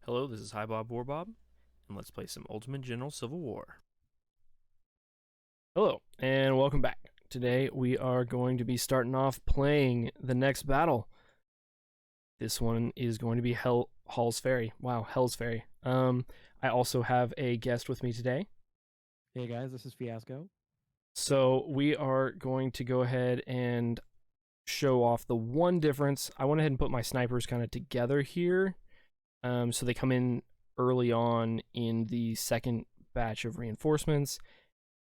Hello, this is Hi Bob Warbob, and let's play some Ultimate General Civil War. Hello, and welcome back. Today we are going to be starting off playing the next battle. This one is going to be Hall's Ferry. Wow, Hell's Ferry. I also have a guest with me today. Hey guys, this is Fiasco. So we are going to go ahead and show off the one difference. I went ahead and put my snipers kind of together here. So they come in early on in the second batch of reinforcements.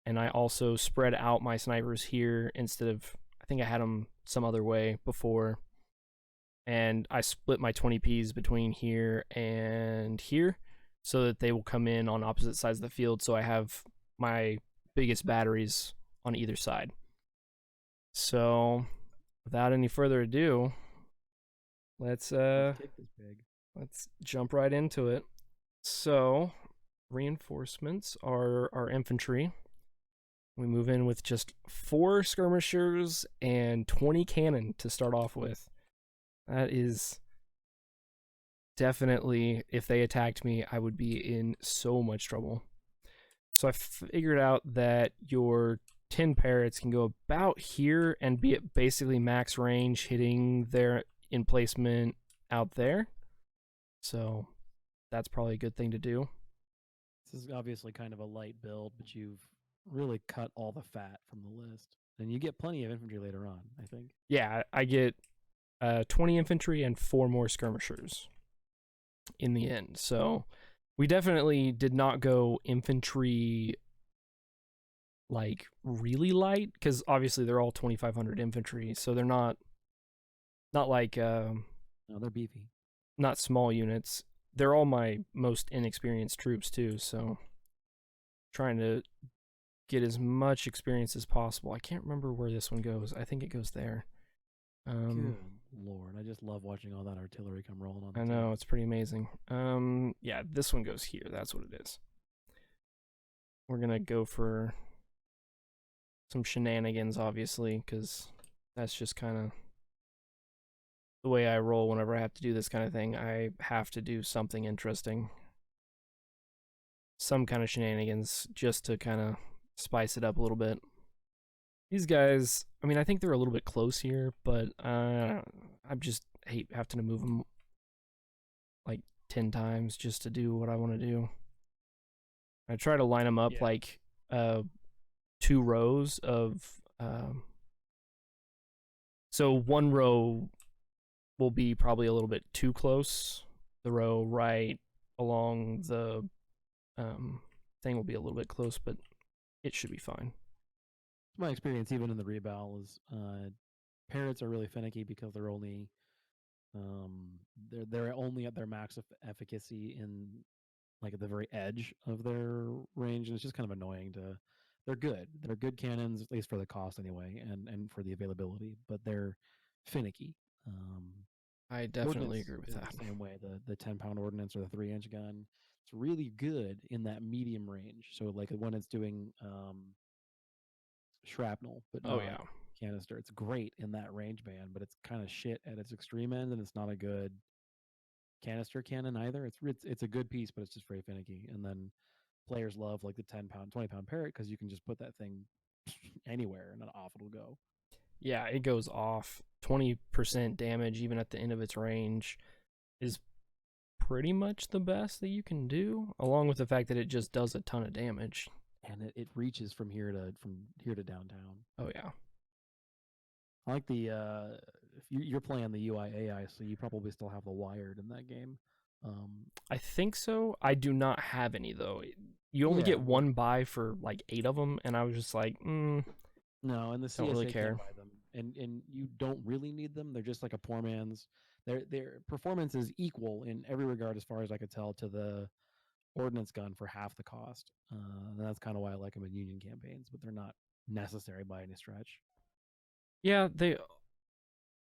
And I also spread out my snipers here instead of, I think I had them some other way before. And I split my 20Ps between here and here so that they will come in on opposite sides of the field. So I have my biggest batteries on either side. So without any further ado, let's Kick this pig. let's jump right into it. So reinforcements are our infantry. We move in with just 4 skirmishers and 20 cannon to start off with. That is definitely, if they attacked me, I would be in so much trouble. So I figured out that your 10 parrots can go about here and be at basically max range, hitting their emplacement out there. So that's probably a good thing to do. This is obviously kind of a light build, but you've really cut all the fat from the list. And you get plenty of infantry later on, I think. Yeah, I get 20 infantry and 4 more skirmishers in the end. So we definitely did not go infantry like really light, because obviously they're all 2,500 infantry, so they're not like No, they're beefy. not small units. They're all my most inexperienced troops too, so trying to get as much experience as possible. I can't remember where this one goes. I think it goes there. Good lord, I just love watching all that artillery come rolling on the I top. know, it's pretty amazing. Yeah, this one goes here. That's what it is. We're gonna go for some shenanigans, obviously, because that's just kind of the way I roll whenever I have to do this kind of thing. I have to do something interesting, some kind of shenanigans, just to kind of spice it up a little bit. These guys, I mean, I think they're a little bit close here, but I just hate having to move them like 10 times just to do what I want to do. I try to line them up Yeah. like 2 rows of. So one row will be probably a little bit too close. The row right along the thing will be a little bit close, but it should be fine. My experience, even in the rebel, is parrots are really finicky because um, they're only at their max efficacy in like at the very edge of their range, and it's just kind of annoying to. They're good. They're good cannons, at least for the cost anyway, and for the availability. But they're finicky. Um, I definitely Ordnance agree with is that. the same way. The 10 pound ordnance or the 3 inch gun, it's really good in that medium range. So like when it's doing shrapnel, but Oh not yeah. canister, it's great in that range band. But it's kind of shit at its extreme end, and it's not a good canister cannon either. It's a good piece, but it's just very finicky. And then players love like the 10 pound, 20 pound parrot because you can just put that thing anywhere and off it'll go. Yeah, it goes off. 20% damage even at the end of its range is pretty much the best that you can do, along with the fact that it just does a ton of damage. And it reaches from here to downtown. Oh yeah. I like the if you're playing the UI AI, so you probably still have the wired in that game. Um, I think so. I do not have any though. You only yeah, get well, one buy for like 8 of them, and I was just like, no, and the don't really CSA can't care. buy them, and you don't really need them. They're just like a poor man's. Their performance is equal in every regard, as far as I could tell, to the ordnance gun for half the cost. And that's kind of why I like them in Union campaigns, but they're not necessary by any stretch. Yeah, they.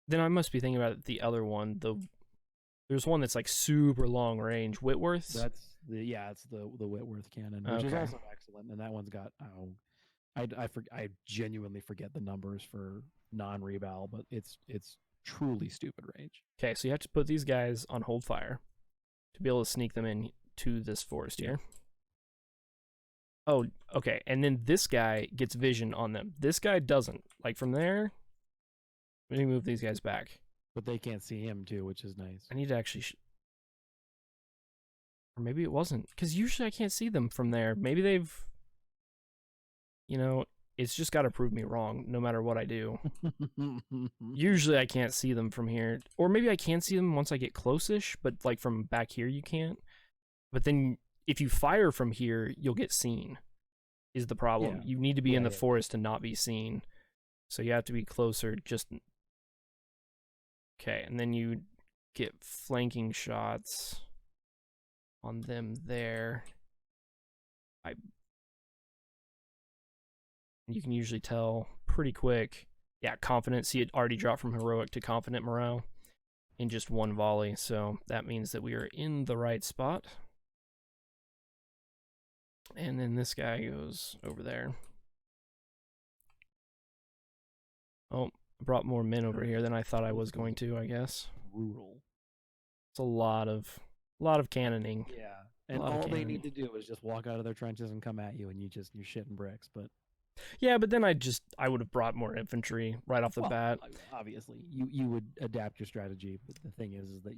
Then I must be thinking about the other one. There's one that's like super long range. Whitworth's. It's the Whitworth cannon, which is Okay. also excellent, and that one's got I genuinely forget the numbers for non-reval, but it's truly stupid range. Okay, so you have to put these guys on hold fire. to be able to sneak them in to this forest Yeah. here. Oh, okay. And then this guy gets vision on them. This guy doesn't. Like from there, let me move these guys back. But they can't see him too, which is nice. I need to actually, or maybe it wasn't, because usually I can't see them from there. Maybe they've, you know, it's just got to prove me wrong no matter what I do. Usually I can't see them from here, or maybe I can see them once I get close-ish, but like from back here you can't. But then if you fire from here, you'll get seen. Is the problem? Yeah. You need to be in the Yeah. forest to not be seen, so you have to be closer. Just okay, and then you get flanking shots on them there. You can usually tell pretty quick. Yeah, confident. See, it already dropped from heroic to confident morale in just one volley, so that means that we are in the right spot. And then this guy goes over there. Oh, I brought more men over here than I thought I was going to, I guess. Brutal. It's a lot of cannoning. Yeah. And all they need to do is just walk out of their trenches and come at you, and you're shitting bricks. But yeah, but then I would have brought more infantry right off the bat. Obviously, you would adapt your strategy. But the thing is that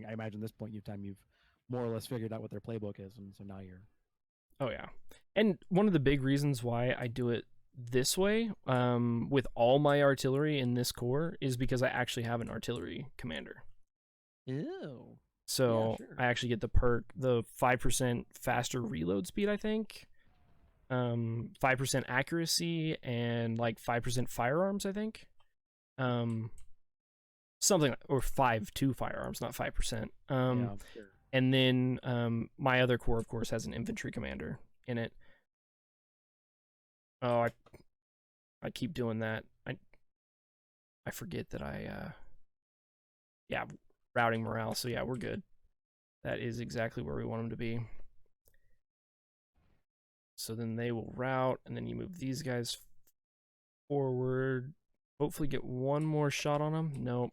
I imagine this point in time you've more or less figured out what their playbook is, and so now you're. Oh yeah, and one of the big reasons why I do it this way, with all my artillery in this corps, is because I actually have an artillery commander. Ew. So yeah, sure. I actually get the perk, the 5% faster reload speed, I think. 5% accuracy and like 5% firearms, I think. Something, or 5 firearms, not 5%. Yeah, sure. And then my other corps, of course, has an infantry commander in it. Oh, I keep doing that. I forget that yeah, routing morale. So yeah, we're good. That is exactly where we want them to be. So then they will route, and then you move these guys forward. Hopefully get one more shot on them. Nope.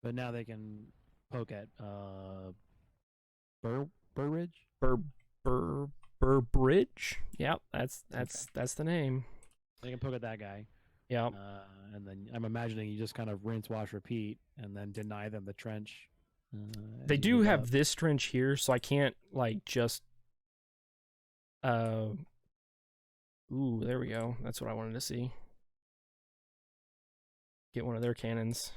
But now they can poke at Burridge? Burbridge? Yep, that's the name. They can poke at that guy. Yeah. And then I'm imagining you just kind of rinse, wash, repeat, and then deny them the trench. They do have this trench here, so I can't like just ooh, there we go. That's what I wanted to see. Get one of their cannons.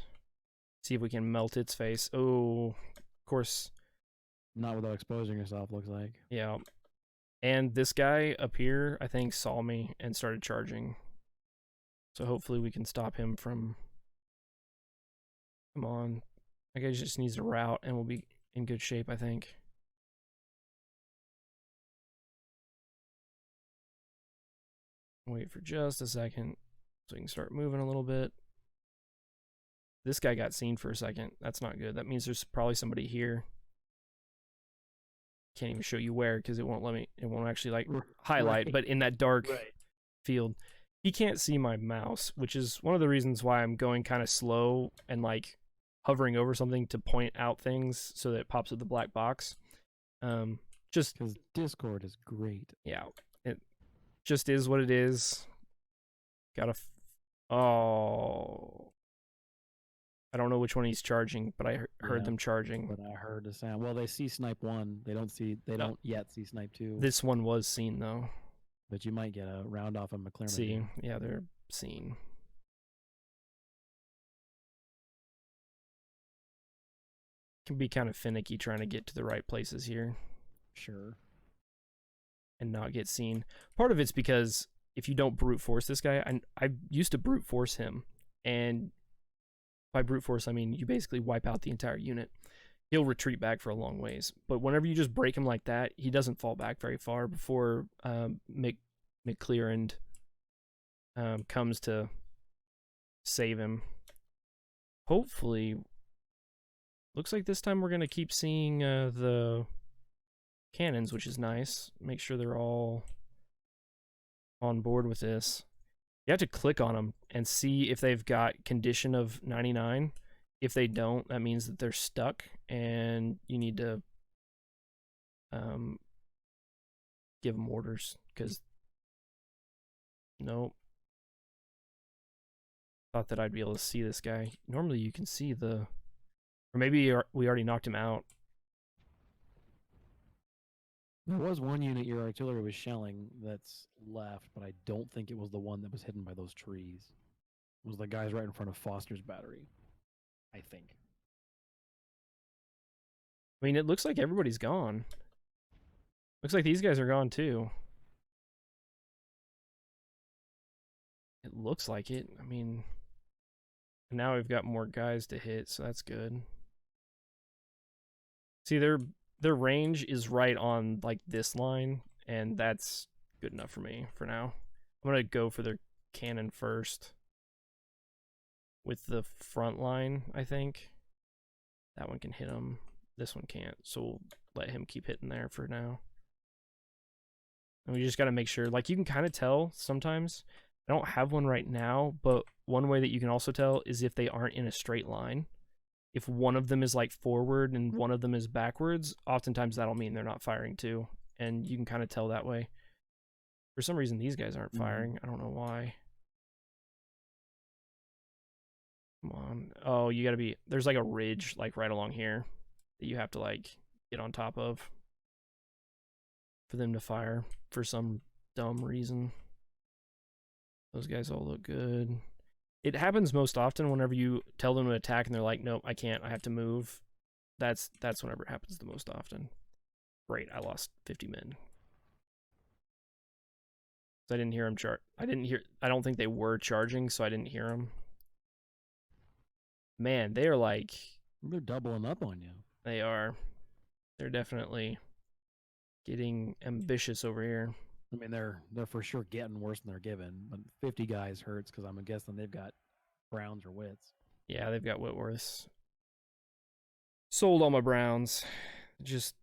See if we can melt its face. Oh, of course. Not without exposing yourself, looks like. Yeah. And this guy up here, I think, saw me and started charging. So hopefully we can stop him from... Come on. That guy just needs to route and we'll be in good shape, I think. Wait for just a second so we can start moving a little bit. This guy got seen for a second. That's not good. That means there's probably somebody here. Can't even show you where because it won't let me. It won't actually like highlight. Right. But in that dark field, he can't see my mouse, which is one of the reasons why I'm going kind of slow and like hovering over something to point out things so that it pops up the black box. Just because Discord is great. Yeah, it just is what it is. Gotta. Oh. I don't know which one he's charging, but I heard them charging. But I heard the sound. Well, they see snipe 1. They don't yet see snipe 2. This one was seen though. But you might get a round off of McClernand. See, yeah, they're seen. Can be kind of finicky trying to get to the right places here. Sure. And not get seen. Part of it's because if you don't brute force this guy, I used to brute force him, and by brute force, I mean you basically wipe out the entire unit. He'll retreat back for a long ways. But whenever you just break him like that, he doesn't fall back very far before McClernand comes to save him. Hopefully, looks like this time we're going to keep seeing the cannons, which is nice. Make sure they're all on board with this. You have to click on them and see if they've got condition of 99. If they don't, that means that they're stuck, and you need to give them orders, because nope. Thought that I'd be able to see this guy. Normally you can see the... Or maybe we already knocked him out. There was one unit your artillery was shelling that's left, but I don't think it was the one that was hidden by those trees. It was the guys right in front of Foster's battery, I think. I mean, it looks like everybody's gone. Looks like these guys are gone too. It looks like it. I mean, now we've got more guys to hit, so that's good. See, their range is right on like this line, and that's good enough for me for now. I'm gonna go for their cannon first with the front line, I think. That one can hit him. This one can't, so we'll let him keep hitting there for now. And we just got to make sure, like, you can kind of tell sometimes. I don't have one right now, but one way that you can also tell is if they aren't in a straight line. If one of them is like forward and one of them is backwards, oftentimes that'll mean they're not firing too. And you can kind of tell that way. For some reason, these guys aren't firing. I don't know why. Come on. Oh, you gotta be... There's like a ridge like right along here that you have to like get on top of for them to fire for some dumb reason. Those guys all look good. It happens most often whenever you tell them to attack and they're like, nope, I can't, I have to move. That's whenever it happens the most often. Great, I lost 50 men. I didn't hear them I don't think they were charging, so I didn't hear them. Man, they are like... They're doubling up on you. They are. They're definitely getting ambitious over here. I mean, they're for sure getting worse than they're given, but 50 guys hurts because I'm guessing they've got Browns or Wits. Yeah, they've got Whitworths. Sold all my Browns. Just,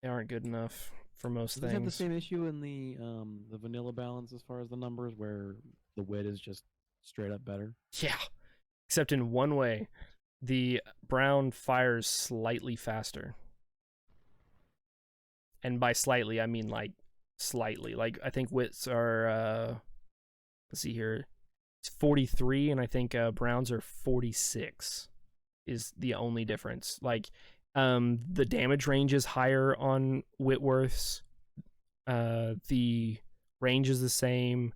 they aren't good enough for most things. Does it have the same issue in the vanilla balance as far as the numbers, where the Wit is just straight up better? Yeah, except in one way. The Brown fires slightly faster. And by slightly, I mean like slightly. Like, I think Wits are, let's see here, it's 43, and I think Browns are 46 is the only difference. Like, the damage range is higher on Whitworth's. The range is the same.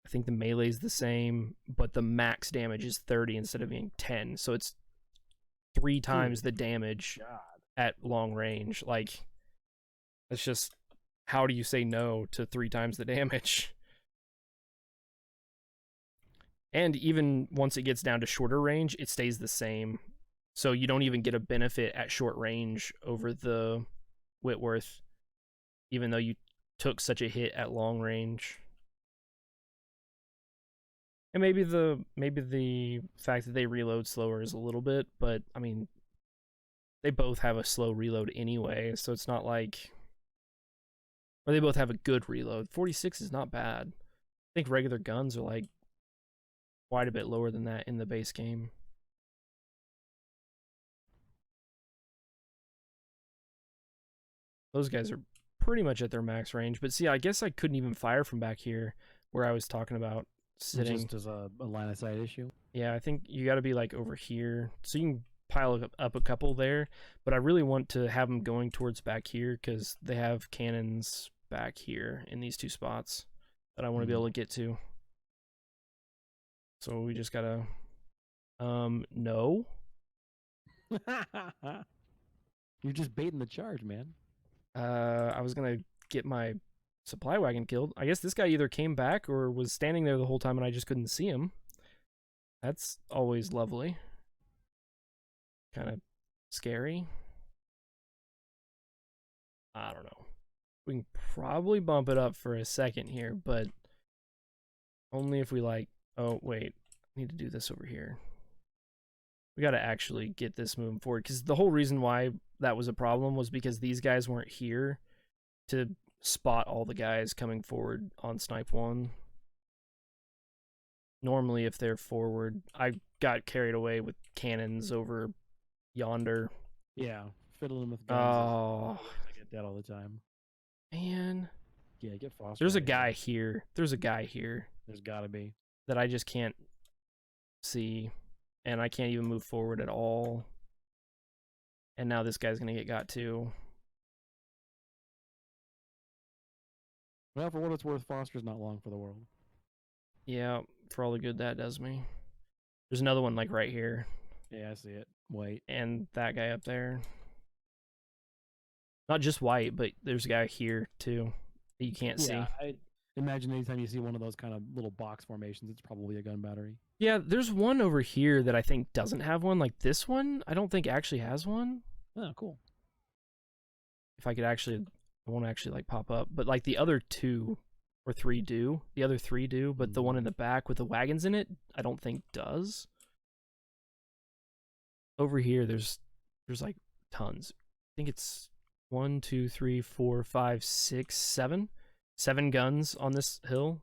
I think the melee is the same, but the max damage is 30 instead of being 10. So it's 3 times the damage at long range. Like, that's just, how do you say no to 3 times the damage? And even once it gets down to shorter range, it stays the same. So you don't even get a benefit at short range over the Whitworth, even though you took such a hit at long range. And maybe the fact that they reload slower is a little bit, but I mean, they both have a slow reload anyway, so it's not like... Or they both have a good reload. 46 is not bad. I think regular guns are like quite a bit lower than that in the base game. Those guys are pretty much at their max range, but see, I guess I couldn't even fire from back here where I was talking about sitting. Just as a line of sight issue? Yeah, I think you got to be like over here. So you can pile up a couple there, but I really want to have them going towards back here because they have cannons back here in these 2 spots that I want to be able to get to. So we just gotta, no. You're just baiting the charge, man. I was gonna get my supply wagon killed. I guess this guy either came back or was standing there the whole time and I just couldn't see him. That's always lovely. Kind of scary. I don't know. We can probably bump it up for a second here, but only if we like... Oh, wait. I need to do this over here. We got to actually get this moving forward, because the whole reason why that was a problem was because these guys weren't here to spot all the guys coming forward on Snipe 1. normally if they're forward. I got carried away with cannons over yonder. Yeah, fiddling with guns is Oh, one of the ways I get dead all the time. man. Yeah, get Foster There's out a of guy here. here. There's a guy here There's gotta be. that I just can't see. And I can't even move forward at all. And now this guy's going to get got too. Well, for what it's worth, Foster's not long for the world. Yeah, for all the good that does me. There's another one like right here. Yeah, I see it. Wait. And that guy up there. Not just white, but there's a guy here too that you can't see. I imagine anytime you see one of those kind of little box formations, it's probably a gun battery. Yeah, there's one over here that I think doesn't have one. Like this one, I don't think actually has one. Oh, cool. If I could actually, it won't actually like pop up. But like the other two or three do. The other three do, but the one in the back with the wagons in it, I don't think does. Over here, there's like tons. I think it's 1, 2, 3, 4, 5, 6, 7. 7 guns on this hill.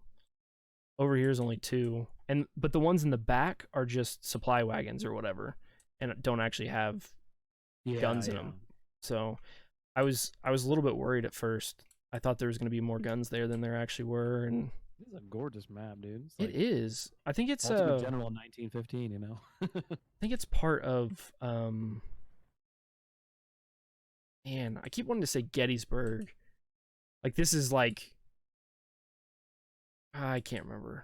Over here is only 2. But the ones in the back are just supply wagons or whatever, and don't actually have guns in them. So I was a little bit worried at first. I thought there was going to be more guns there than there actually were, and this is a gorgeous map, dude. It's like, it is. I think it's Ultimate General 1915. You know. I think it's part of man, I keep wanting to say Gettysburg. Like this is like I can't remember.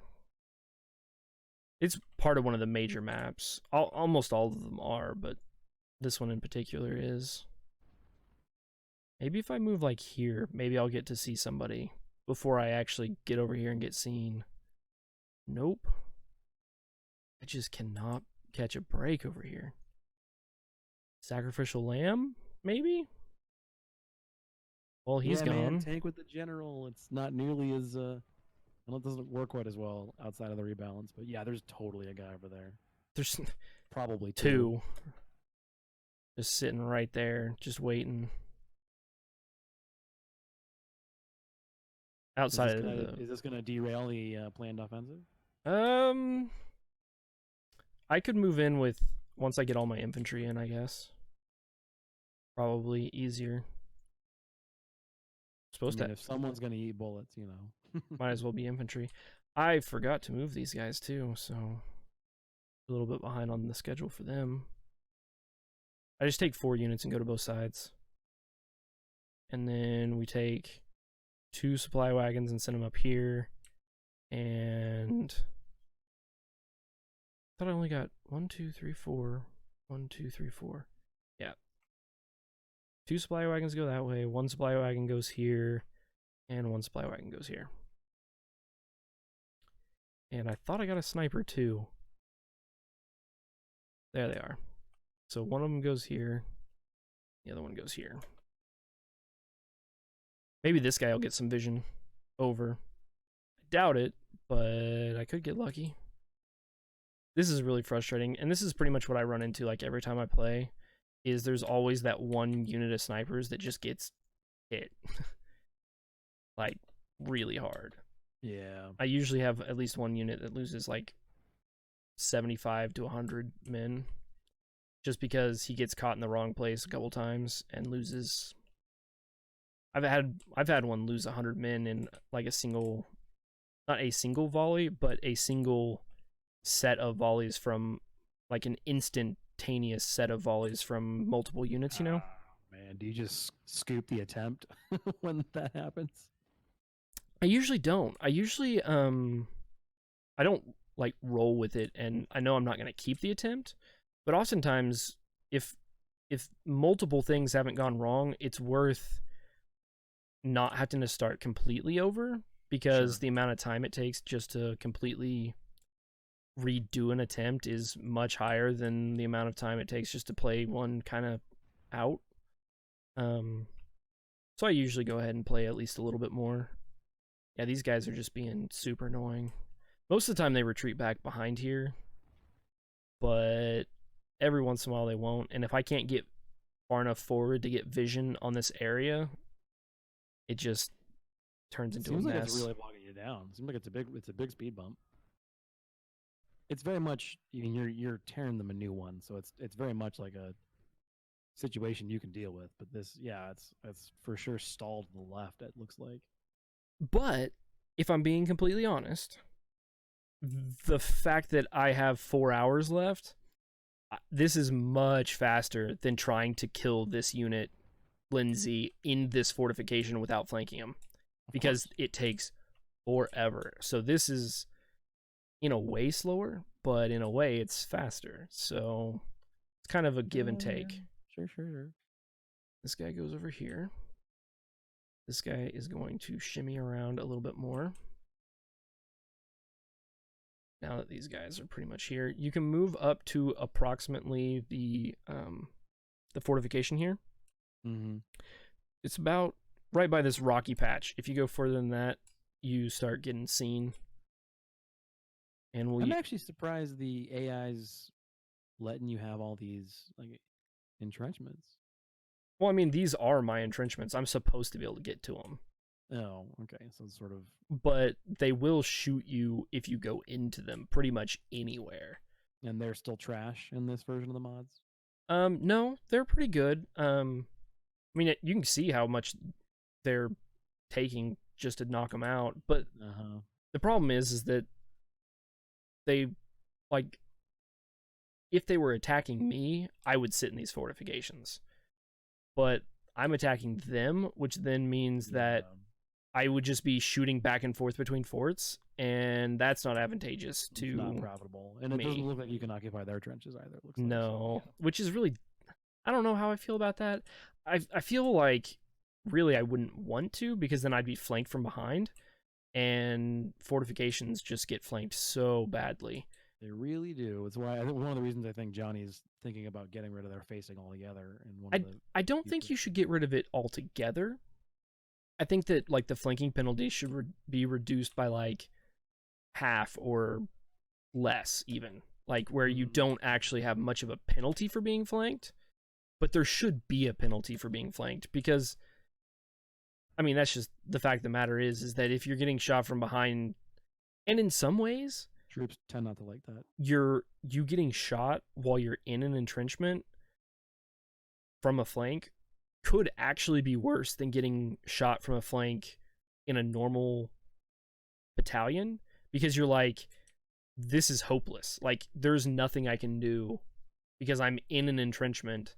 It's part of one of the major maps. Almost all of them are, but this one in particular is. Maybe if I move like here, maybe I'll get to see somebody before I actually get over here and get seen. Nope. I just cannot catch a break over here. Sacrificial lamb, maybe? Well, he's gone. Man, tank with the general. It's not nearly as it doesn't work quite as well outside of the rebalance, but yeah, there's totally a guy over there. There's probably two. Just sitting right there, just waiting. Outside is this gonna derail the planned offensive? I could move in with once I get all my infantry in, I guess. Probably easier. Supposed to. If someone's gonna eat bullets, you know, might as well be infantry. I forgot to move these guys too, so a little bit behind on the schedule for them. I just take 4 units and go to both sides, and then we take 2 supply wagons and send them up here. And I thought I only got 1, 2, 3, 4. 1, 2, 3, 4. Yeah. 2 supply wagons go that way, 1 supply wagon goes here, and 1 supply wagon goes here. And I thought I got a sniper too. There they are. So one of them goes here, the other one goes here. Maybe this guy will get some vision over. I doubt it, but I could get lucky. This is really frustrating, and this is pretty much what I run into like every time I play. Is there's always that one unit of snipers that just gets hit like really hard. Yeah. I usually have at least one unit that loses like 75 to 100 men just because he gets caught in the wrong place a couple times and loses. I've had one lose 100 men in like a single, not a single volley, but a single set of volleys from like an instantaneous set of volleys from multiple units, you know? Man, do you just scoop the attempt when that happens? I usually don't. I usually I don't like roll with it, and I know I'm not going to keep the attempt, but oftentimes if multiple things haven't gone wrong, it's worth not having to start completely over, because the amount of time it takes just to completely redo an attempt is much higher than the amount of time it takes just to play one kind of out. So I usually go ahead and play at least a little bit more. Yeah, these guys are just being super annoying. Most of the time they retreat back behind here, but every once in a while they won't. And if I can't get far enough forward to get vision on this area, it just turns into a mess. Seems like it's really bogging you down. Seems like it's a big speed bump. it's very much. I mean, you're tearing them a new one, so it's very much like a situation you can deal with. But this, yeah, it's for sure stalled to the left. It looks like. But if I'm being completely honest, the fact that I have 4 hours left, this is much faster than trying to kill this unit, Lindsay, in this fortification without flanking him, because it takes forever. So this is, in a way, slower, but in a way, it's faster. So it's kind of a give and take. Yeah. Sure. This guy goes over here. This guy is going to shimmy around a little bit more. Now that these guys are pretty much here, you can move up to approximately the fortification here. Mm-hmm. It's about right by this rocky patch. If you go further than that, you start getting seen. And I'm actually surprised the AI's letting you have all these like entrenchments. Well, I mean, these are my entrenchments. I'm supposed to be able to get to them. Oh, okay. So it's sort of. But they will shoot you if you go into them pretty much anywhere. And they're still trash in this version of the mods? No, they're pretty good. I mean, you can see how much they're taking just to knock them out. But the problem is that they, like, if they were attacking me, I would sit in these fortifications. But I'm attacking them, which then means that I would just be shooting back and forth between forts, and that's not advantageous to it's not profitable. And it doesn't look like you can occupy their trenches either. It looks like, no, which is really, I don't know how I feel about that. I feel like really I wouldn't want to, because then I'd be flanked from behind, and fortifications just get flanked so badly. They really do. It's why I think one of the reasons I think Johnny's thinking about getting rid of their facing altogether. And I don't think you should get rid of it altogether. I think that like the flanking penalty should be reduced by like half or less, even, like where you don't actually have much of a penalty for being flanked, but there should be a penalty for being flanked, because I mean, that's just the fact of the matter is that if you're getting shot from behind, and in some ways troops tend not to like that, you getting shot while you're in an entrenchment from a flank could actually be worse than getting shot from a flank in a normal battalion, because you're like, this is hopeless. Like, there's nothing I can do because I'm in an entrenchment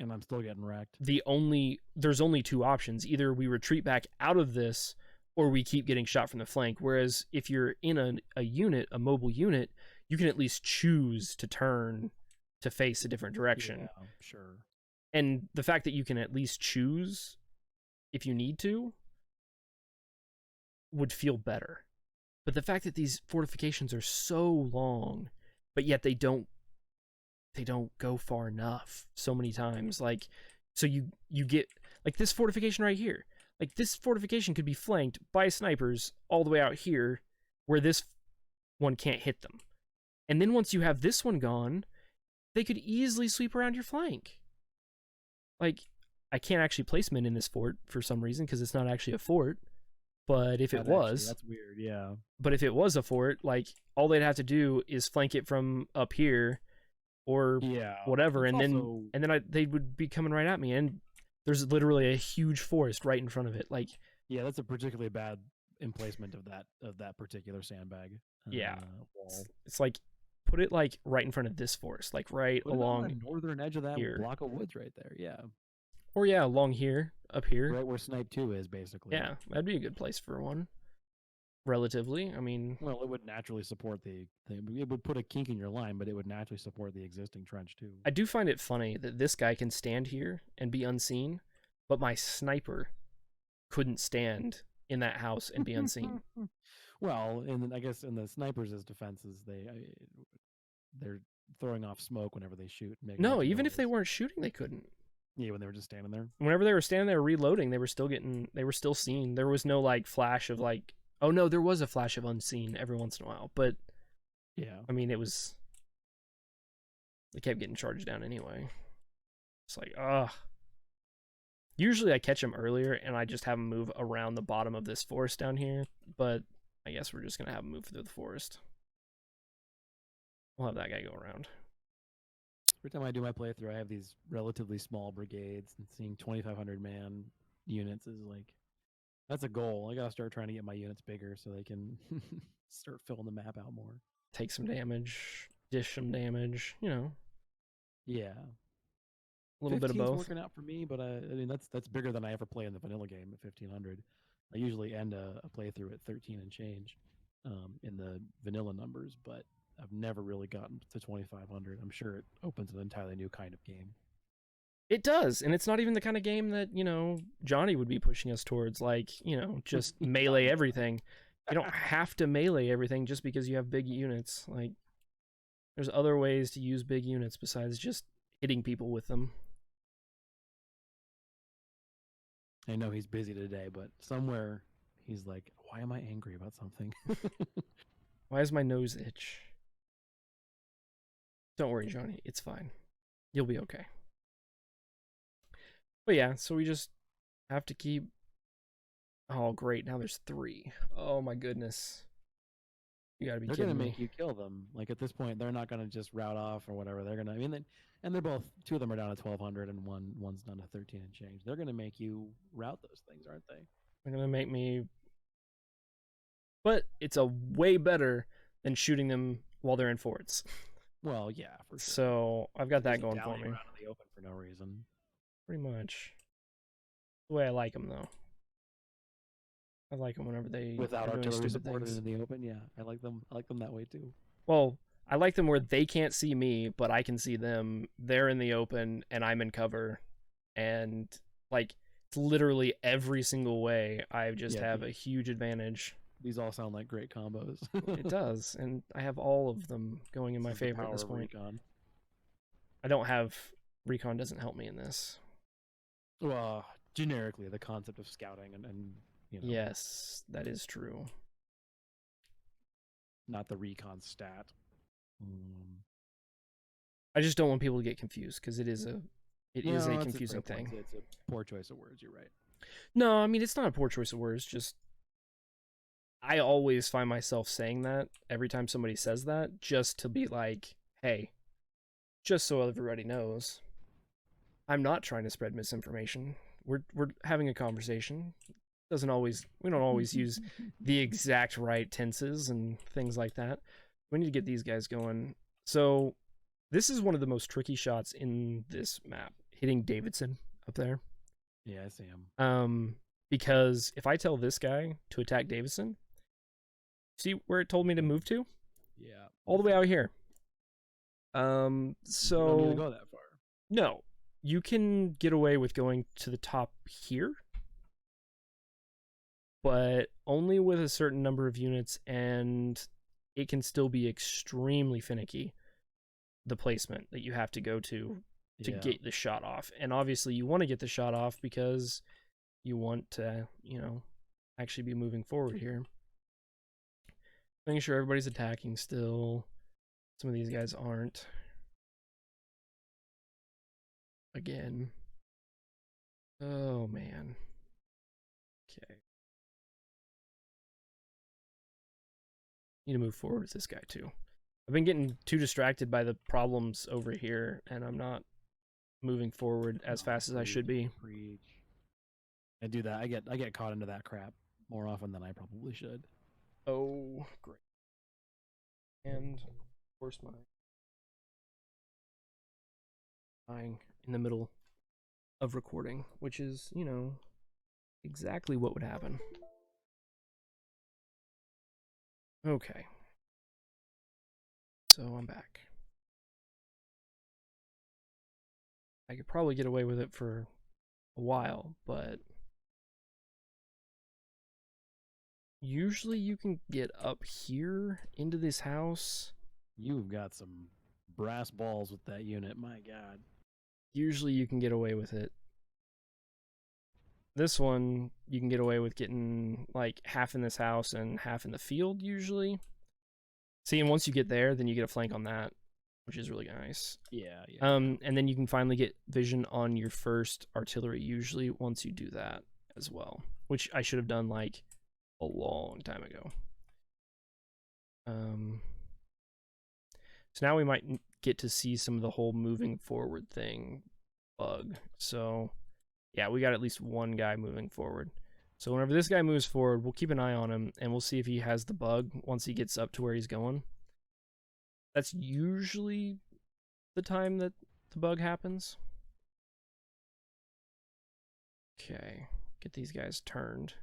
and I'm still getting wrecked. There's only two options. Either we retreat back out of this, or we keep getting shot from the flank. Whereas if you're in a unit, a mobile unit, you can at least choose to turn to face a different direction. Yeah, sure. And the fact that you can at least choose if you need to would feel better. But the fact that these fortifications are so long, but yet they don't go far enough so many times. Like, so you get like this fortification right here. Like, this fortification could be flanked by snipers all the way out here, where this one can't hit them. And then once you have this one gone, they could easily sweep around your flank. Like, I can't actually place men in this fort for some reason, because it's not actually a fort. But if it was, that's weird, yeah. But if it was a fort, like, all they'd have to do is flank it from up here, or whatever, and then they would be coming right at me, and there's literally a huge forest right in front of it. Like, yeah, that's a particularly bad emplacement of that particular sandbag. Wall. It's like, put it like right in front of this forest, like right along the northern edge of that here. Block of woods right there. Yeah. Or along here, up here, right where Snipe 2 is, basically. Yeah, that'd be a good place for one. Relatively, I mean, well, it would naturally support it would put a kink in your line, but it would naturally support the existing trench too. I do find it funny that this guy can stand here and be unseen, but my sniper couldn't stand in that house and be unseen. Well, and I guess in the snipers as defenses, they're throwing off smoke whenever they shoot. No, even if they weren't shooting, they couldn't. Yeah, when they were just standing there. Whenever they were standing there reloading, they were still seen. There was no like flash of like, oh no, there was a flash of unseen every once in a while, but yeah, I mean, they kept getting charged down anyway. It's like, usually I catch them earlier and I just have them move around the bottom of this forest down here, but I guess we're just gonna have them move through the forest. We'll have that guy go around. Every time I do my playthrough, I have these relatively small brigades, and seeing 2,500 man units is like that's a goal. I gotta start trying to get my units bigger so they can start filling the map out more. Take some damage, dish some damage, you know, Yeah, a little bit of 15's both. working out for me, but I mean that's bigger than I ever play in the vanilla game at 1,500. I usually end a playthrough at 13 and change in the vanilla numbers, but I've never really gotten to 2,500. I'm sure it opens an entirely new kind of game. It does, and it's not even the kind of game that, you know, Johnny would be pushing us towards, like, you know, just melee everything. You don't have to melee everything just because you have big units. Like, there's other ways to use big units besides just hitting people with them. I know he's busy today, but somewhere he's like, why am I angry about something? Why is my nose itch? Don't worry, Johnny. It's fine. You'll be okay. But yeah, so we just have to keep... Oh, great. Now there's 3. Oh, my goodness. You gotta be They're kidding gonna me. make you kill them. Like at this point, they're not gonna just route off or whatever. They're gonna. I mean, and they're both. 2 of them are down to 1,200, and one's down to 13 and change. They're gonna make you route those things, aren't they? They're gonna make me... But it's a way better than shooting them while they're in forts. Well, yeah, for sure. So I've got that Just going for dallying me. around in the open for no reason. Pretty much. The way I like them, though. I like them whenever they Without are doing artillery stupid support things. in the open, yeah, I like them. I like them that way too. Well, I like them where they can't see me, but I can see them. They're in the open, and I'm in cover. And, like, it's literally every single way. I just have a huge advantage. These all sound like great combos. It does, and I have all of them going in my favor at this point. Recon. I don't have... Recon doesn't help me in this. Well, generically, the concept of scouting and you know, Yes, that is true. not the recon stat. I just don't want people to get confused because it is a confusing thing. It's a poor choice of words. You're right. No, I mean it's not a poor choice of words. Just I always find myself saying that every time somebody says that, just to be like, hey, just so everybody knows, I'm not trying to spread misinformation. We're having a conversation. We don't always use the exact right tenses and things like that. We need to get these guys going. So this is one of the most tricky shots in this map, hitting Davidson up there. Yeah, I see him. Because if I tell this guy to attack Davidson, see where it told me to move to? Yeah, all the way out here. So you don't need to go that far. No, you can get away with going to the top here, but only with a certain number of units, and it can still be extremely finicky, the placement that you have to go to get the shot off. And obviously you want to get the shot off because you want to, you know, actually be moving forward here. Making sure everybody's attacking still. Some of these guys aren't. Again. Oh, man. Okay. Need to move forward with this guy, too. I've been getting too distracted by the problems over here, and I'm not moving forward as fast as I should be. Preach. I do that. I get caught into that crap more often than I probably should. Oh, great. And, of course, my dying in the middle of recording, which is, you know, exactly what would happen. Okay. So I'm back. I could probably get away with it for a while, but usually you can get up here into this house. You've got some brass balls with that unit, my god. Usually you can get away with it. This one, you can get away with getting like half in this house and half in the field usually. See, and once you get there, then you get a flank on that, which is really nice. Yeah. And then you can finally get vision on your first artillery usually once you do that as well, which I should have done like a long time ago. So now we might get to see some of the whole moving forward thing bug. So yeah, we got at least one guy moving forward. So whenever this guy moves forward, we'll keep an eye on him and we'll see if he has the bug once he gets up to where he's going. That's usually the time that the bug happens. Okay, get these guys turned.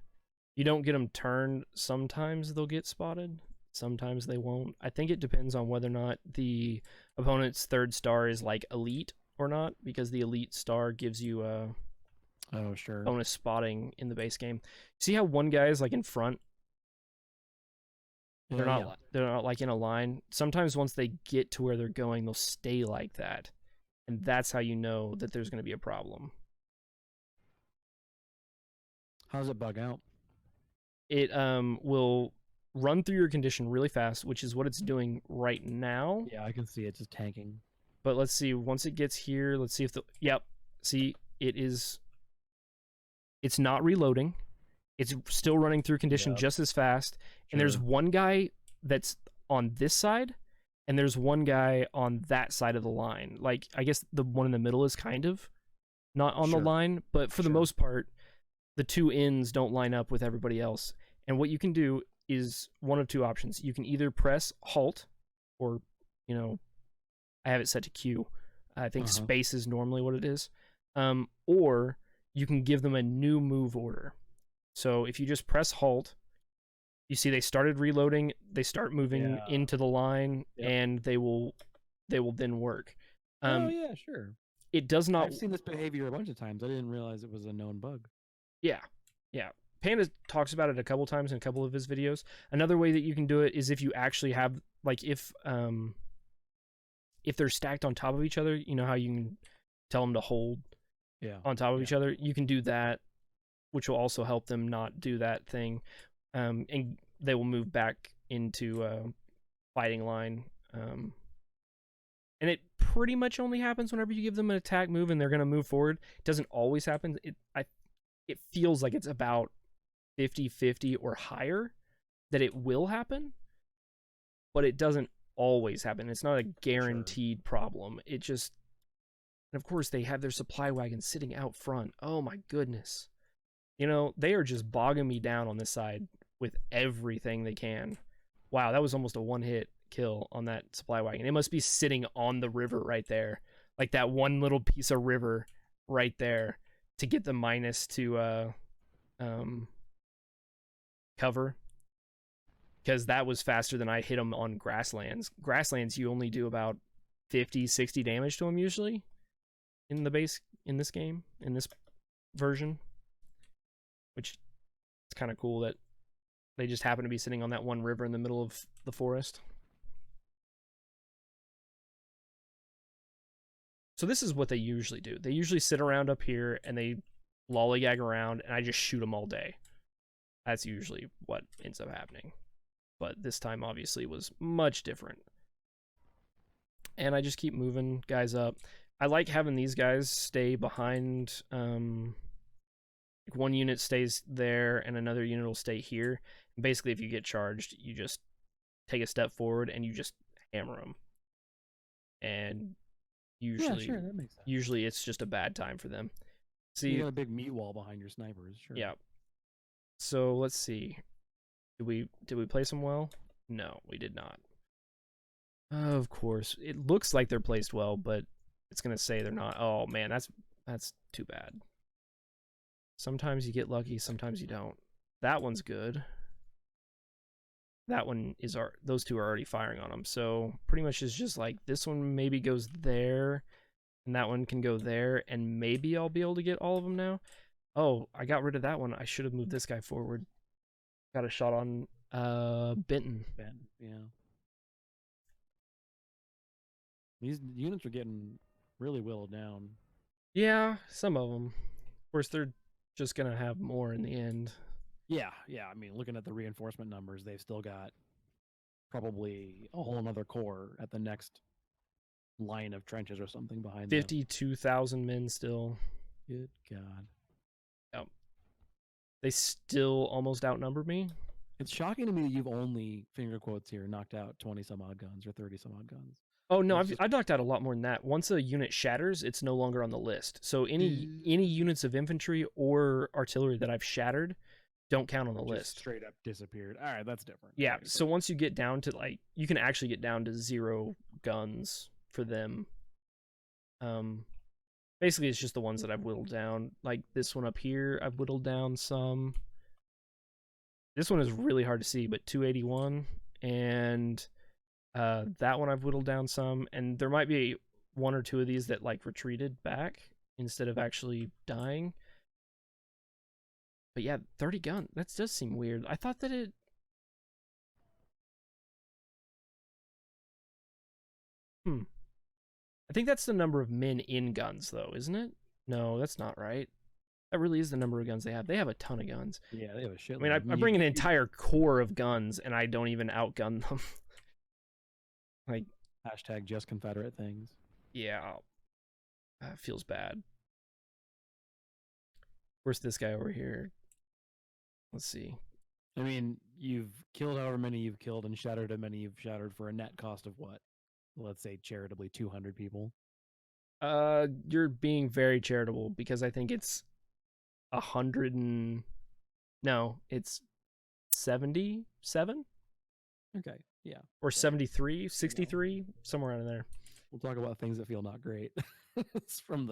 You don't get them turned, sometimes they'll get spotted, sometimes they won't. I think it depends on whether or not the opponent's third star is like elite or not, because the elite star gives you a Oh, sure. bonus spotting in the base game. See how one guy is like in front? They're not Yeah. they're not like in a line. Sometimes once they get to where they're going, they'll stay like that. And that's how you know that there's going to be a problem. How does it bug out? It will run through your condition really fast, which is what it's doing right now. Yeah, I can see it just tanking. But let's see, once it gets here, let's see if the, yep, see, it's not reloading. It's still running through condition just as fast. And there's one guy that's on this side, and there's one guy on that side of the line. Like, I guess the one in the middle is kind of not on the line, but for the most part, the two ends don't line up with everybody else. And what you can do is one of two options. You can either press halt, or, you know, I have it set to Q. I think space is normally what it is. Or you can give them a new move order. So if you just press halt, you see they started reloading, they start moving into the line, and they will then work. Oh yeah, sure. It does not. I've seen this behavior a bunch of times. I didn't realize it was a known bug. Yeah, yeah. Panda talks about it a couple times in a couple of his videos. Another way that you can do it is if you actually have, like, if they're stacked on top of each other, you know how you can tell them to hold on top of each other? You can do that, which will also help them not do that thing. And they will move back into fighting line. And it pretty much only happens whenever you give them an attack move and they're going to move forward. It doesn't always happen. It feels like it's about 50-50 or higher that it will happen, but it doesn't always happen. It's not a guaranteed problem. It just, and of course they have their supply wagon sitting out front. Oh my goodness. You know, they are just bogging me down on this side with everything they can. Wow, that was almost a one-hit kill on that supply wagon. It must be sitting on the river right there. Like that one little piece of river right there to get the minus to cover. Because that was faster than I hit them on grasslands. Grasslands, you only do about 50-60 damage to them usually in the base, in this game, in this version. Which is kind of cool that they just happen to be sitting on that one river in the middle of the forest. So this is what they usually do. They usually sit around up here and they lollygag around, and I just shoot them all day. That's usually what ends up happening. But this time, obviously, was much different. And I just keep moving guys up. I like having these guys stay behind. One unit stays there and another unit will stay here. And basically, if you get charged, you just take a step forward and you just hammer them. And usually, that makes sense. Usually it's just a bad time for them. See, you got a big meat wall behind your snipers. Sure. Yeah. So let's see. Did we place them well? No, we did not. Of course, it looks like they're placed well, but it's gonna say they're not. Oh man, that's too bad. Sometimes you get lucky, sometimes you don't. That one's good. That one is those two are already firing on them. So pretty much it's just like this one maybe goes there, and that one can go there, and maybe I'll be able to get all of them now. Oh, I got rid of that one. I should have moved this guy forward. Got a shot on Benton. Yeah. These units are getting really whittled down. Yeah, some of them. Of course, they're just gonna have more in the end. Yeah. I mean, looking at the reinforcement numbers, they've still got probably a whole another corps at the next line of trenches or something behind 52,000 men still. Good God. Yep. They still almost outnumber me. It's shocking to me that you've only, finger quotes here, knocked out 20 some odd guns or 30 some odd guns. Oh no, Or it's just I've knocked out a lot more than that. Once a unit shatters, it's no longer on the list. So any units of infantry or artillery that I've shattered don't count on the just list. straight up disappeared. All right, that's different. Yeah, Okay, so once you get down to like, you can actually get down to 0 guns for them. Basically it's just the ones that I've whittled down. Like this one up here, I've whittled down some. This one is really hard to see, but 281, and that one I've whittled down some, and there might be 1 or 2 of these that like retreated back instead of actually dying. But yeah, 30 gun. That does seem weird. I thought that it. I think that's the number of men in guns, though, isn't it? No, that's not right. That really is the number of guns they have. They have a ton of guns. Yeah, they have a shitload. I mean, I bring an entire core of guns, and I don't even outgun them. Like, hashtag just Confederate things. Yeah, that feels bad. Where's this guy over here? Let's see. I mean, you've killed however many you've killed and shattered how many you've shattered for a net cost of what? Let's say charitably 200 people. You're being very charitable because I think it's 100 and no, it's 77. Okay, yeah. Or 73, 63, somewhere in there. We'll talk about things that feel not great. It's from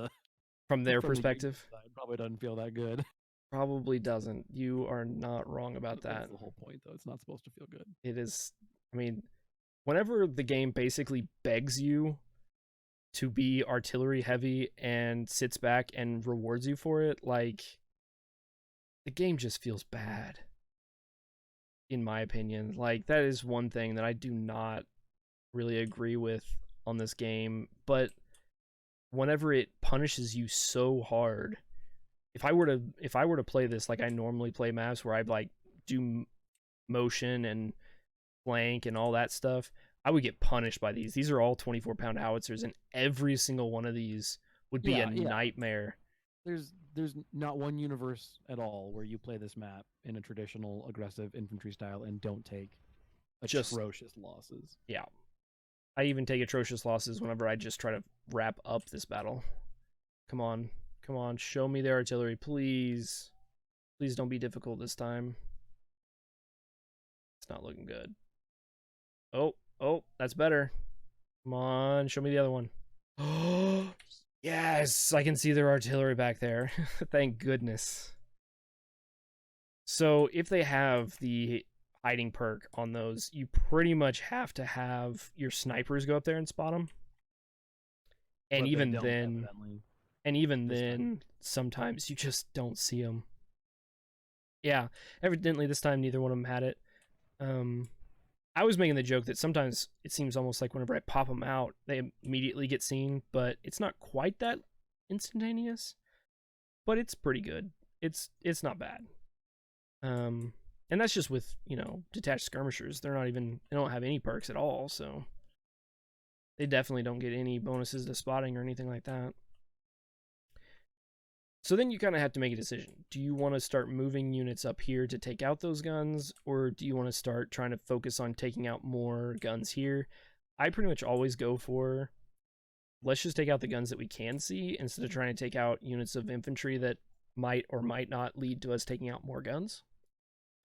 their perspective. It probably doesn't feel that good. Probably doesn't. You are not wrong about that. That's the whole point, though. It's not supposed to feel good. It is. I mean, whenever the game basically begs you to be artillery heavy and sits back and rewards you for it, like, the game just feels bad. In my opinion, like, that is one thing that I do not really agree with on this game. But whenever it punishes you so hard, if I were to play this like I normally play maps, where I like do motion and flank and all that stuff, I would get punished by these. These are all 24-pound howitzers, and every single one of these would be a nightmare. There's not one universe at all where you play this map in a traditional aggressive infantry style and don't take atrocious losses. Yeah. I even take atrocious losses whenever I just try to wrap up this battle. Come on. Come on. Show me the artillery, please. Please don't be difficult this time. It's not looking good. Oh, that's better. Come on. Show me the other one. Oh, yes. I can see their artillery back there. Thank goodness. So if they have the hiding perk on those, you pretty much have to have your snipers go up there and spot them. And even then, sometimes you just don't see them. Yeah, evidently this time neither one of them had it. I was making the joke that sometimes it seems almost like whenever I pop them out, they immediately get seen, but it's not quite that instantaneous. But it's pretty good. It's not bad. And that's just with, detached skirmishers. They don't have any perks at all, so they definitely don't get any bonuses to spotting or anything like that. So then you kind of have to make a decision. Do you want to start moving units up here to take out those guns, or do you want to start trying to focus on taking out more guns here? I pretty much always go for, let's just take out the guns that we can see instead of trying to take out units of infantry that might or might not lead to us taking out more guns.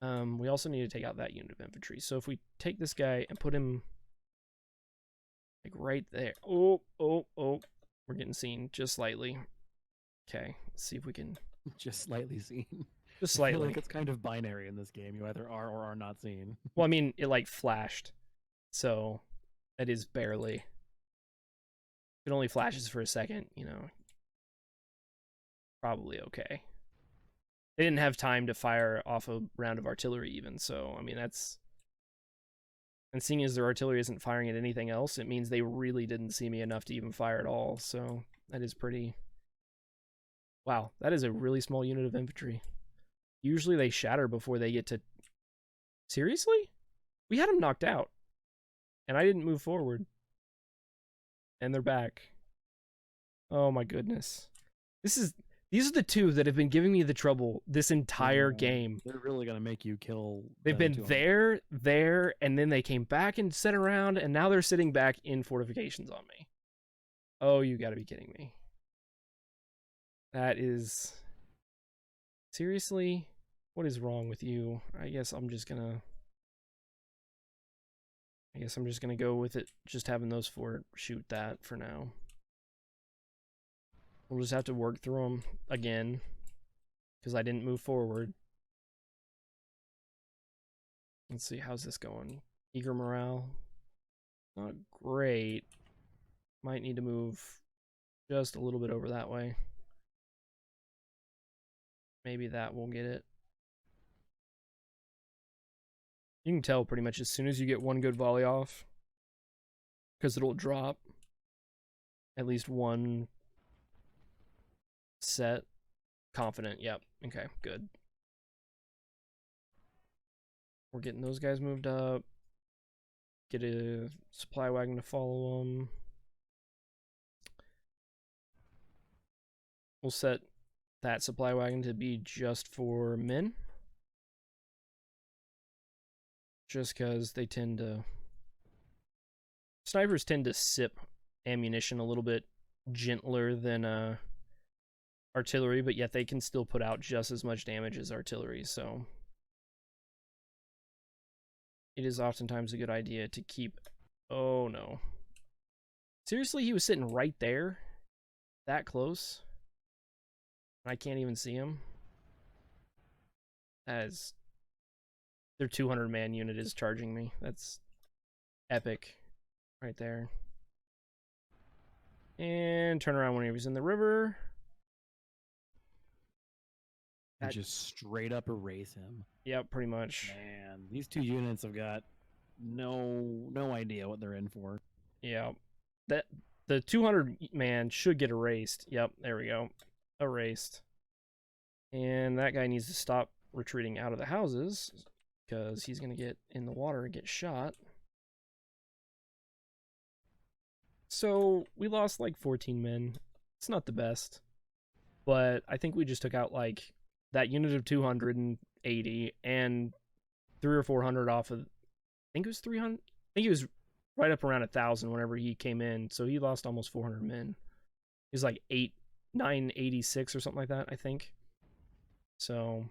We also need to take out that unit of infantry. So if we take this guy and put him like right there. Oh, we're getting seen just slightly. Okay, let's see if we can just slightly seen. Just slightly. I feel like it's kind of binary in this game. You either are or are not seen. Well, I mean, it like flashed, so that is barely. It only flashes for a second, probably okay. They didn't have time to fire off a round of artillery even, so I mean that's. And seeing as their artillery isn't firing at anything else, it means they really didn't see me enough to even fire at all. So that is pretty. Wow, that is a really small unit of infantry. Usually they shatter before they get to... Seriously? We had them knocked out. And I didn't move forward. And they're back. Oh my goodness. This These are the two that have been giving me the trouble this entire Yeah, game. they're really gonna make you kill They've them been 200. there, and then they came back and set around, and now they're sitting back in fortifications on me. Oh, you gotta be kidding me. That is... Seriously? What is wrong with you? I guess I'm just gonna go with it, just having those four shoot that for now. We'll just have to work through them again, because I didn't move forward. Let's see, how's this going? Eager morale. Not great. Might need to move just a little bit over that way. Maybe that will get it. You can tell pretty much as soon as you get one good volley off, because it'll drop at least one set. Confident, yep. Okay, good. We're getting those guys moved up. Get a supply wagon to follow them. We'll set that supply wagon to be just for men. Just because they tend to... Snipers tend to sip ammunition a little bit gentler than artillery, but yet they can still put out just as much damage as artillery, so it is oftentimes a good idea to keep... Oh no. Seriously, he was sitting right there? That close? I can't even see him? As their 200-man unit is charging me. That's epic right there. And turn around when he was in the river. And just straight up erase him. Yep, pretty much. Man, these two units have got no idea what they're in for. Yeah. That the 200-man should get erased. Yep, there we go. Erased. And that guy needs to stop retreating out of the houses, because he's going to get in the water and get shot. So, we lost like 14 men. It's not the best. But I think we just took out like that unit of 280 and 300 or 400 off of... I think it was 300. I think he was right up around 1,000 whenever he came in. So he lost almost 400 men. He was like 986 or something like that, I think. So,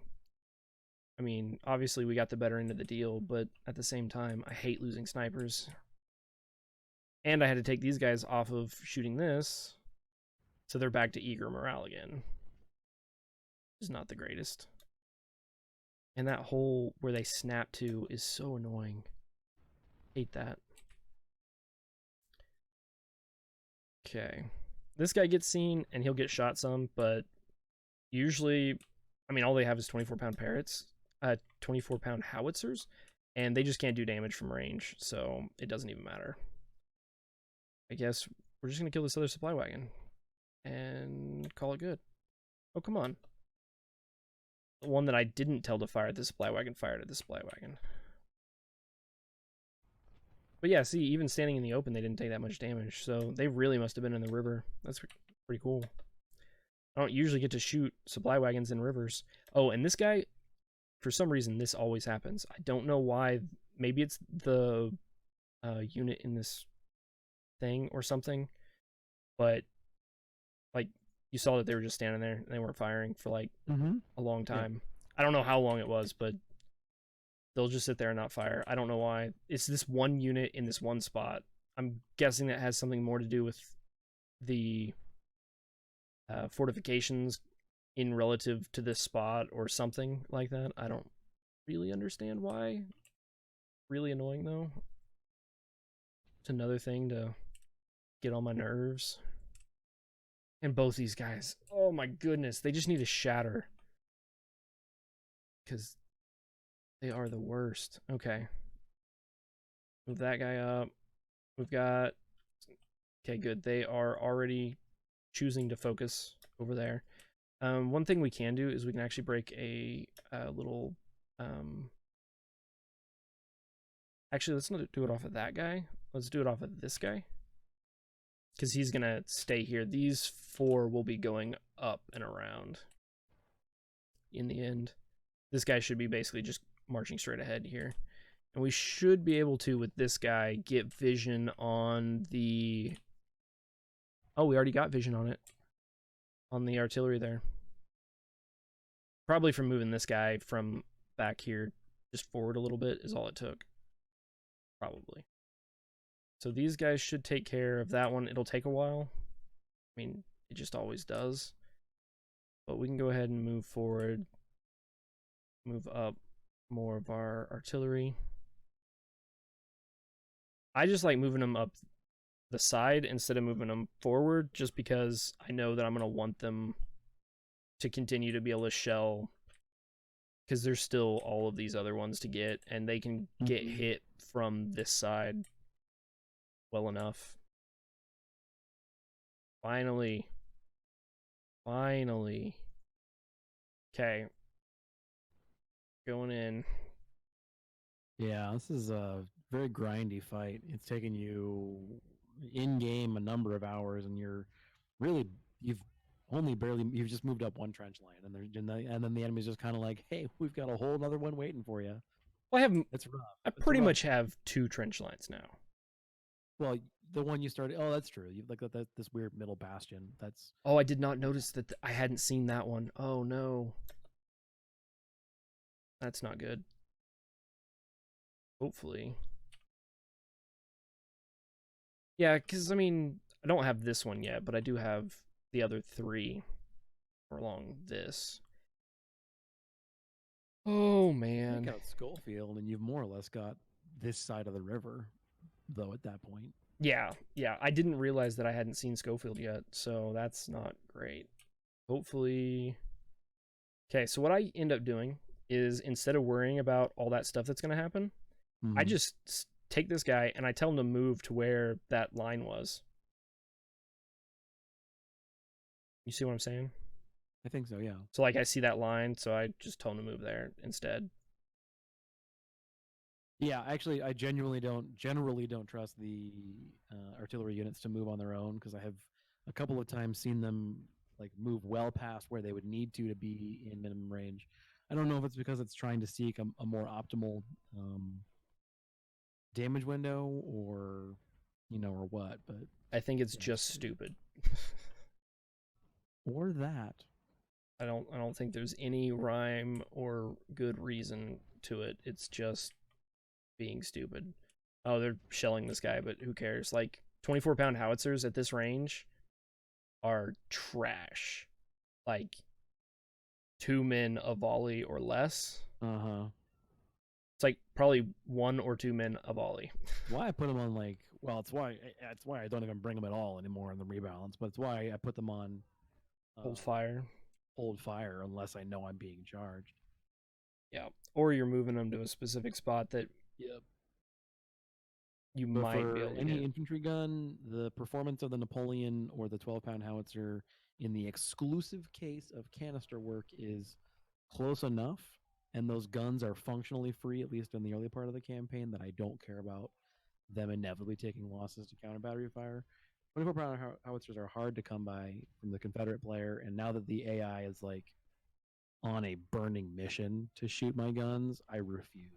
I mean, obviously we got the better end of the deal, but at the same time, I hate losing snipers. And I had to take these guys off of shooting this, so they're back to eager morale again. Is not the greatest. And that hole where they snap to is so annoying. Hate that. Okay. This guy gets seen, and he'll get shot some, but usually... I mean, all they have is 24-pound parrots, 24-pound howitzers, and they just can't do damage from range, so it doesn't even matter. I guess we're just going to kill this other supply wagon and call it good. Oh, come on. The one that I didn't tell to fire at the supply wagon fired at the supply wagon. But yeah, see, even standing in the open, they didn't take that much damage, so they really must have been in the river. That's pretty cool. I don't usually get to shoot supply wagons in rivers. Oh, and this guy, for some reason, this always happens. I don't know why. Maybe it's the unit in this thing or something. But, like, you saw that they were just standing there and they weren't firing for, like, a long time. Yeah. I don't know how long it was, but they'll just sit there and not fire. I don't know why. It's this one unit in this one spot. I'm guessing that has something more to do with the... fortifications in relative to this spot or something like that. I don't really understand why. Really annoying though. It's another thing to get on my nerves. And both these guys, oh my goodness, they just need to shatter. Because they are the worst. Okay. Move that guy up. We've got... Okay, good. They are already choosing to focus over there. One thing we can do is we can actually break a little... Actually, let's not do it off of that guy. Let's do it off of this guy. because he's gonna stay here. These 4 will be going up and around in the end. This guy should be basically just marching straight ahead here. And we should be able to, with this guy, get vision on the... Oh, we already got vision on it. On the artillery there. Probably from moving this guy from back here just forward a little bit is all it took. Probably. So these guys should take care of that one. It'll take a while. I mean, it just always does. But we can go ahead and move forward. Move up more of our artillery. I just like moving them up the side instead of moving them forward, just because I know that I'm going to want them to continue to be able to shell, because there's still all of these other ones to get, and they can get hit from this side well enough. Finally. Okay. Going in. Yeah, this is a very grindy fight. It's taken you in game a number of hours, and you've just moved up one trench line, and then the enemy's just kind of like, hey, we've got a whole other one waiting for you. Well, It's rough. I pretty much have 2 trench lines now. Well, the one you started. Oh, that's true. You like that this weird middle bastion. That's. Oh, I did not notice that I hadn't seen that one. Oh no. That's not good. Hopefully. Yeah, because, I mean, I don't have this one yet, but I do have the other 3 along this. Oh, man. You got Schofield, and you've more or less got this side of the river, though, at that point. Yeah. I didn't realize that I hadn't seen Schofield yet, so that's not great. Hopefully... Okay, so what I end up doing is, instead of worrying about all that stuff that's going to happen, I just take this guy and I tell him to move to where that line was. You see what I'm saying? I think so, yeah. So, like, I see that line, so I just tell him to move there instead. Yeah, actually, I generally don't trust the artillery units to move on their own, because I have a couple of times seen them like move well past where they would need to be in minimum range. I don't know if it's because it's trying to seek a more optimal damage window, or or what, but I think it's just stupid. Or that. I don't think there's any rhyme or good reason to it. It's just being stupid. Oh, they're shelling this guy, but who cares? Like, 24-pound howitzers at this range are trash. Like, 2 men a volley or less. It's like probably 1 or 2 men a volley. Why I put them on, like, well, it's why I don't even bring them at all anymore in the rebalance, but it's why I put them on Hold fire. Hold fire unless I know I'm being charged. Yeah, or you're moving them to a specific spot that you might be able to any get. infantry gun, the performance of the Napoleon or the 12-pound howitzer, in the exclusive case of canister work, is close enough, and those guns are functionally free, at least in the early part of the campaign, that I don't care about them inevitably taking losses to counter battery fire. 24-pound howitzers are hard to come by from the Confederate player, and now that the AI is like on a burning mission to shoot my guns, I refuse.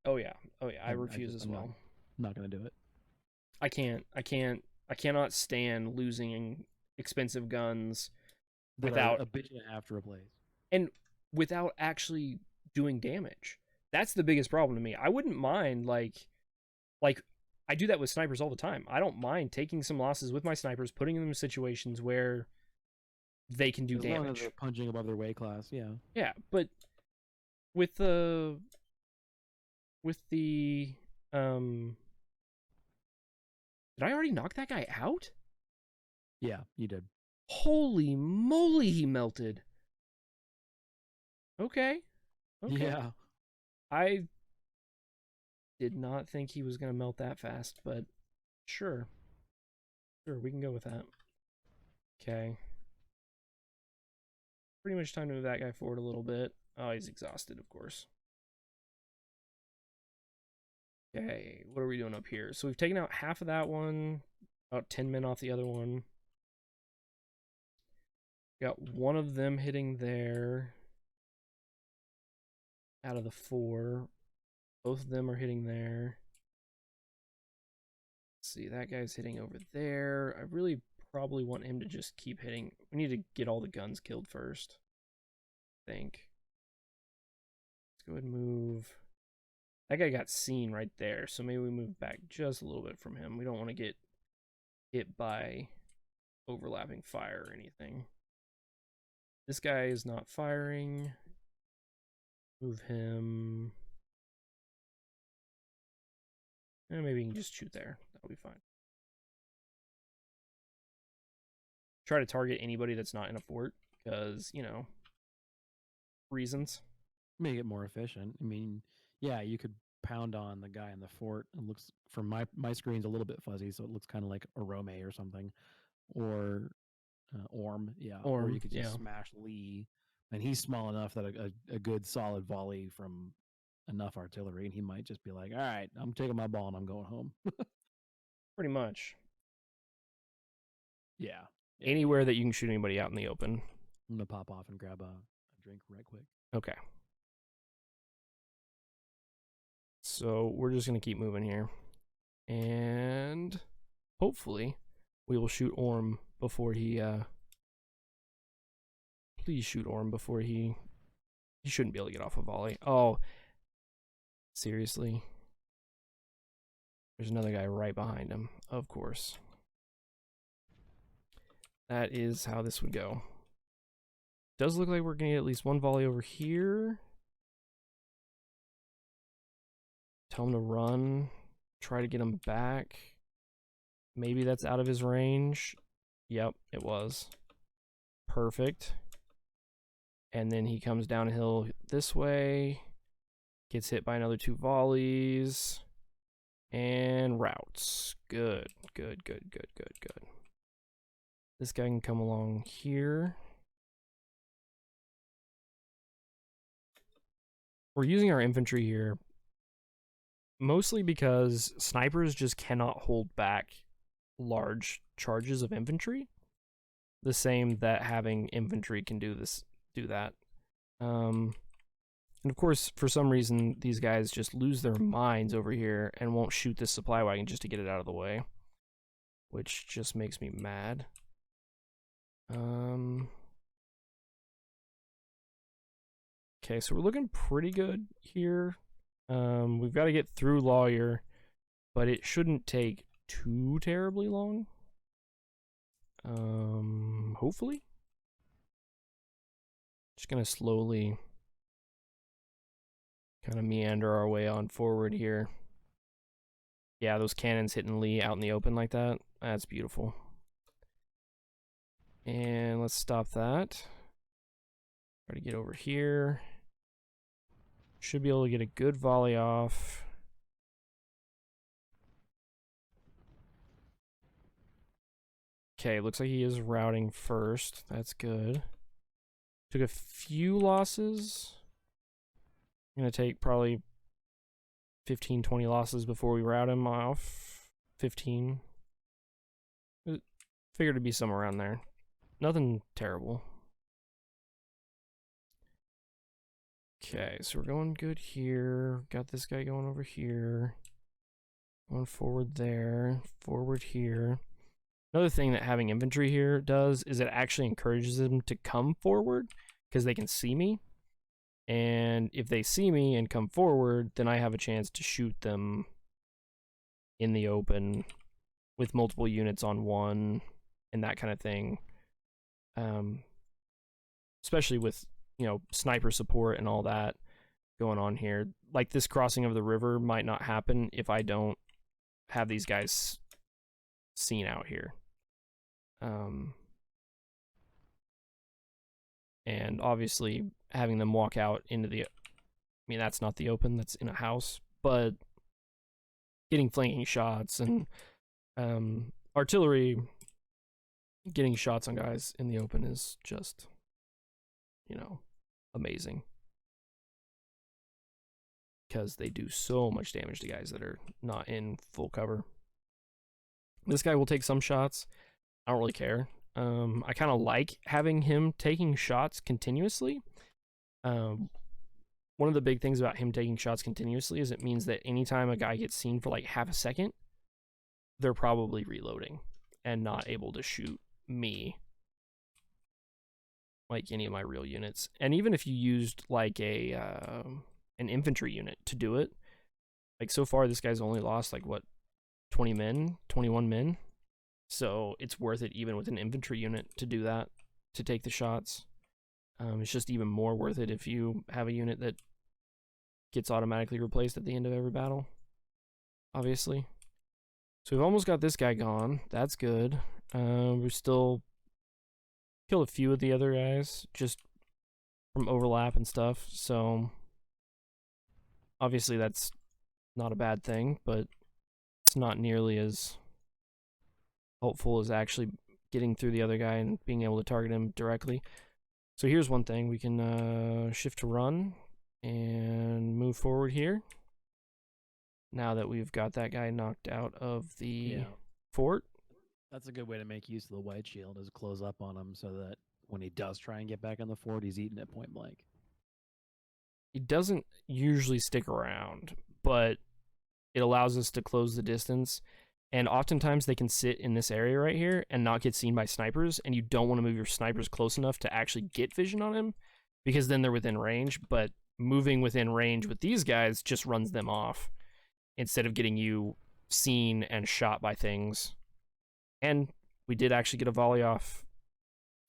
Oh yeah, I refuse as well. I'm not gonna do it. I cannot stand losing expensive guns without a bitch and a half to replace, and without actually doing damage. That's the biggest problem to me. I wouldn't mind like I do that with snipers all the time. I don't mind taking some losses with my snipers, putting them in situations where they can do damage. As long as they're punching above their weight class, yeah. Yeah, but with the did I already knock that guy out? Yeah, you did. Holy moly, he melted. Okay. Yeah. I did not think he was going to melt that fast, but sure. Sure, we can go with that. Okay. Pretty much time to move that guy forward a little bit. Oh, he's exhausted, of course. Okay, what are we doing up here? So we've taken out half of that one. About 10 men off the other one. Got one of them hitting there out of the 4. Both of them are hitting there. Let's see, that guy's hitting over there. I really probably want him to just keep hitting. We need to get all the guns killed first, I think. Let's go ahead and move. That guy got seen right there, so maybe we move back just a little bit from him. We don't want to get hit by overlapping fire or anything. This guy is not firing. Move him. And maybe you can just shoot there. That'll be fine. Try to target anybody that's not in a fort, because, you know, reasons. Make it more efficient. I mean, yeah, you could pound on the guy in the fort. It looks, from my screen's a little bit fuzzy, so it looks kind of like a Rome or something, or Orm, yeah. Or you could just smash Lee, and he's small enough that a good solid volley from enough artillery, and he might just be like, all right, I'm taking my ball and I'm going home. Pretty much. Yeah. Anywhere that you can shoot anybody out in the open. I'm going to pop off and grab a drink right quick. Okay. So we're just going to keep moving here. And hopefully we will shoot Orm before he, please shoot Orm before he shouldn't be able to get off a volley. Oh, seriously? There's another guy right behind him, of course. That is how this would go. Does look like we're going to get at least one volley over here. Tell him to run. Try to get him back. Maybe that's out of his range. Yep, it was. Perfect. And then he comes downhill this way. Gets hit by another 2 volleys. And routes. Good, good, good, good, good, good. This guy can come along here. We're using our infantry here mostly because snipers just cannot hold back large charges of infantry. The same that having infantry can do that. And of course, for some reason, these guys just lose their minds over here and won't shoot this supply wagon just to get it out of the way, which just makes me mad. Okay, so we're looking pretty good here. We've got to get through Lawyer, but it shouldn't take too terribly long. Hopefully. Just gonna slowly kind of meander our way on forward here. Yeah, those cannons hitting Lee out in the open like that. That's beautiful. And let's stop that. Try to get over here. Should be able to get a good volley off. Okay, looks like he is routing first. That's good. Took a few losses. I'm going to take probably 15, 20 losses before we route him off. 15. Figured it'd be somewhere around there. Nothing terrible. Okay, so we're going good here. Got this guy going over here. Going forward there. Forward here. Another thing that having infantry here does is it actually encourages them to come forward because they can see me. And if they see me and come forward, then I have a chance to shoot them in the open with multiple units on one and that kind of thing. Especially with, you know, sniper support and all that going on here. Like this crossing of the river might not happen if I don't have these guys seen out here. And obviously having them walk out into the, I mean, that's not the open, that's in a house, but getting flanking shots and artillery getting shots on guys in the open is just, you know, amazing. Because they do so much damage to guys that are not in full cover. This guy will take some shots. I don't really care. I kind of like having him taking shots continuously. Um, One of the big things about him taking shots continuously is it means that anytime a guy gets seen for like half a second, they're probably reloading and not able to shoot me like any of my real units. And even if you used like an infantry unit to do it, like so far this guy's only lost like what, 20 men, 21 men. So it's worth it even with an infantry unit to do that, to take the shots. It's just even more worth it if you have a unit that gets automatically replaced at the end of every battle, obviously. So we've almost got this guy gone. That's good. We still killed a few of the other guys just from overlap and stuff. So obviously that's not a bad thing, but it's not nearly as helpful as actually getting through the other guy and being able to target him directly. So here's one thing. We can shift to run and move forward here. Now that we've got that guy knocked out of the fort. That's a good way to make use of the white shield, is close up on him so that when he does try and get back in the fort, he's eaten at point blank. He doesn't usually stick around, but it allows us to close the distance. And oftentimes they can sit in this area right here and not get seen by snipers, and you don't want to move your snipers close enough to actually get vision on him, because then they're within range. But moving within range with these guys just runs them off instead of getting you seen and shot by things. And we did actually get a volley off.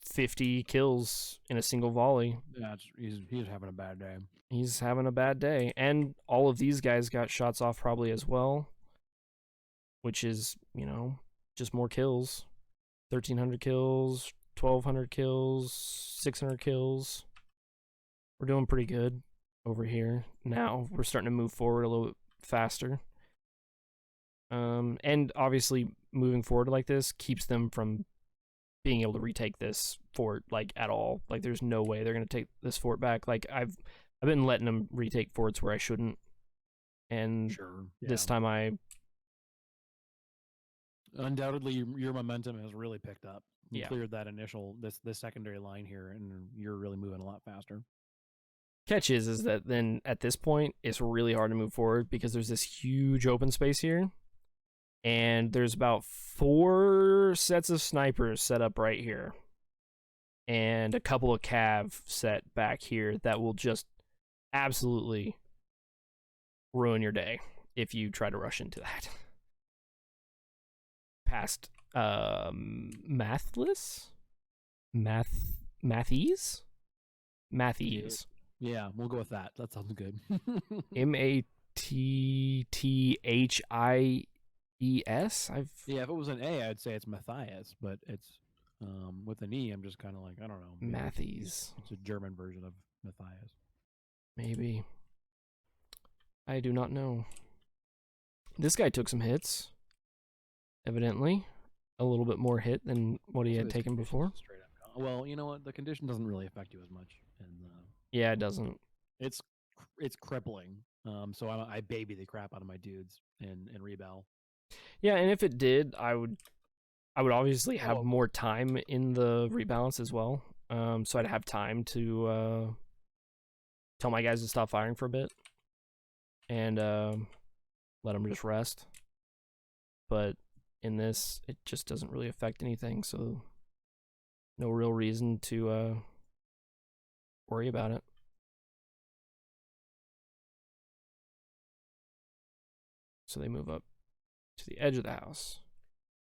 50 kills in a single volley. Yeah, he's having a bad day. He's having a bad day. And all of these guys got shots off probably as well, which is, you know, just more kills. 1,300 kills, 1,200 kills, 600 kills. We're doing pretty good over here. Now we're starting to move forward a little bit faster. And obviously moving forward like this keeps them from being able to retake this fort like at all. Like there's no way they're going to take this fort back. Like I've been letting them retake forts where I shouldn't. And this time I undoubtedly your momentum has really picked up. You Yeah. cleared that initial this secondary line here, and you're really moving a lot faster. Catch is that then at this point it's really hard to move forward because there's this huge open space here, and there's about 4 sets of snipers set up right here, and a couple of cav set back here that will just absolutely ruin your day if you try to rush into that. Past Mathies? Yeah, we'll go with that. That sounds good. Matties. Yeah, if it was an A, I'd say it's Matthias, but it's with an E. I'm just kind of like, I don't know. Mathies. It's a German version of Matthias. Maybe. I do not know. This guy took some hits. Evidently, a little bit more hit than what he had taken before. Straight up. Well, you know what? The condition doesn't really affect you as much, and yeah, it doesn't. It's crippling. So I baby the crap out of my dudes in rebel. Yeah, and if it did, I would obviously have more time in the rebalance as well. So I'd have time to tell my guys to stop firing for a bit and let them just rest. But in this, it just doesn't really affect anything, so no real reason to worry about it. So they move up to the edge of the house.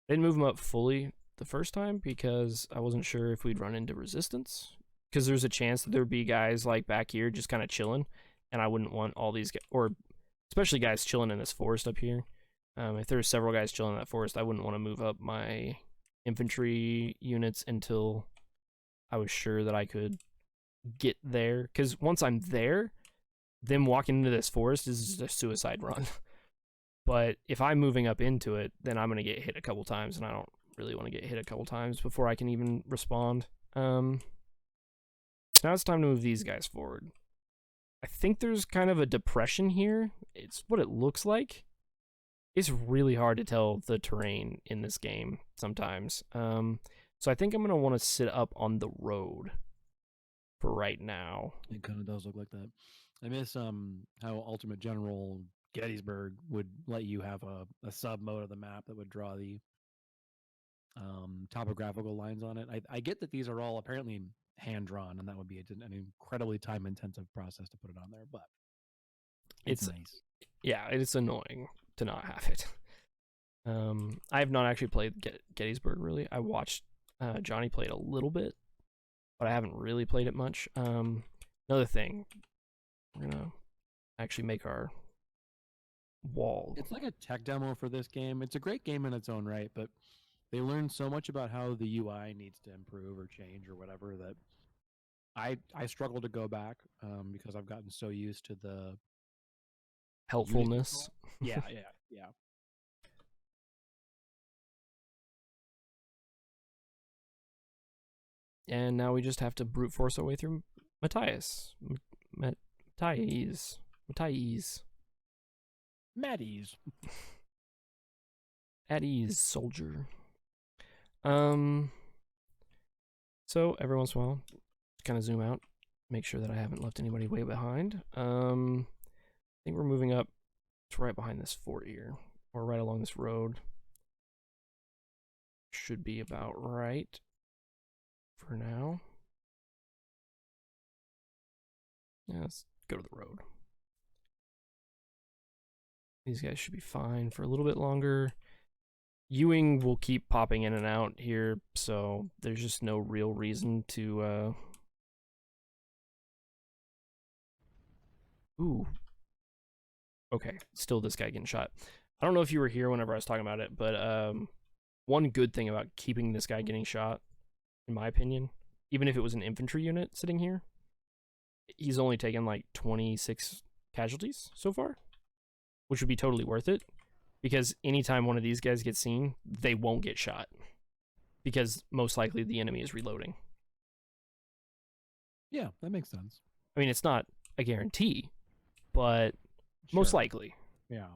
They didn't move them up fully the first time because I wasn't sure if we'd run into resistance, because there's a chance that there'd be guys like back here just kind of chilling, and I wouldn't want all these guys, or especially guys chilling in this forest up here. If there were several guys chilling in that forest, I wouldn't want to move up my infantry units until I was sure that I could get there. Because once I'm there, them walking into this forest is just a suicide run. But if I'm moving up into it, then I'm going to get hit a couple times, and I don't really want to get hit a couple times before I can even respond. So now it's time to move these guys forward. I think there's kind of a depression here. It's what it looks like. it's really hard to tell the terrain in this game sometimes. So I think I'm gonna want to sit up on the road for right now. It kind of does look like that. I miss how Ultimate General Gettysburg would let you have a sub mode of the map that would draw the topographical lines on it. I get that these are all apparently hand drawn, and that would be an incredibly time intensive process to put it on there, but it's nice. Yeah, it's annoying to not have it. I have not actually played Gettysburg really. I watched Johnny play it a little bit, but I haven't really played it much. Another thing, we're gonna actually make our wall. It's like a tech demo for this game. It's a great game in its own right, but they learned so much about how the UI needs to improve or change or whatever that I struggle to go back because I've gotten so used to the Helpfulness. Yeah. And now we just have to brute force our way through Matthias. Matthias. Maddies. At ease, soldier. So every once in a while, kind of zoom out, make sure that I haven't left anybody way behind. I think we're moving up to right behind this fort here, or right along this road. Should be about right for now. Yeah, let's go to the road. These guys should be fine for a little bit longer. Ewing will keep popping in and out here, so there's just no real reason to Ooh. Okay, still this guy getting shot. I don't know if you were here whenever I was talking about it, but one good thing about keeping this guy getting shot, in my opinion, even if it was an infantry unit sitting here, he's only taken like 26 casualties so far, which would be totally worth it, because anytime one of these guys gets seen, they won't get shot, because most likely the enemy is reloading. Yeah, that makes sense. I mean, it's not a guarantee, but most likely. Yeah.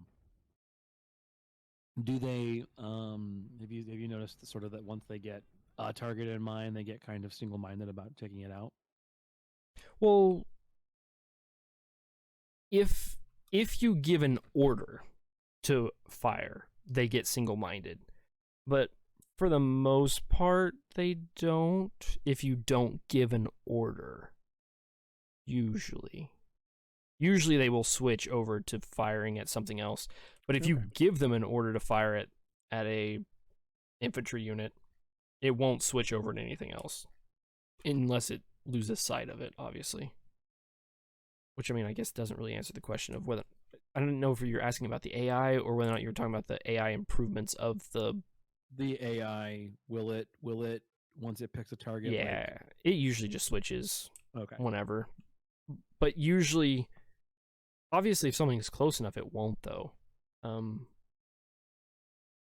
Do they have you noticed sort of that once they get a target in mind, they get kind of single-minded about taking it out? Well, if you give an order to fire, they get single-minded. But for the most part, they don't if you don't give an order. Usually they will switch over to firing at something else. But if you give them an order to fire at a infantry unit, it won't switch over to anything else. Unless it loses sight of it, obviously. Which, I mean, I guess doesn't really answer the question of whether... I don't know if you're asking about the AI or whether or not you're talking about the AI improvements of the... The AI, will it, once it picks a target? Yeah, it usually just switches whenever. But usually... Obviously, if something is close enough, it won't, though.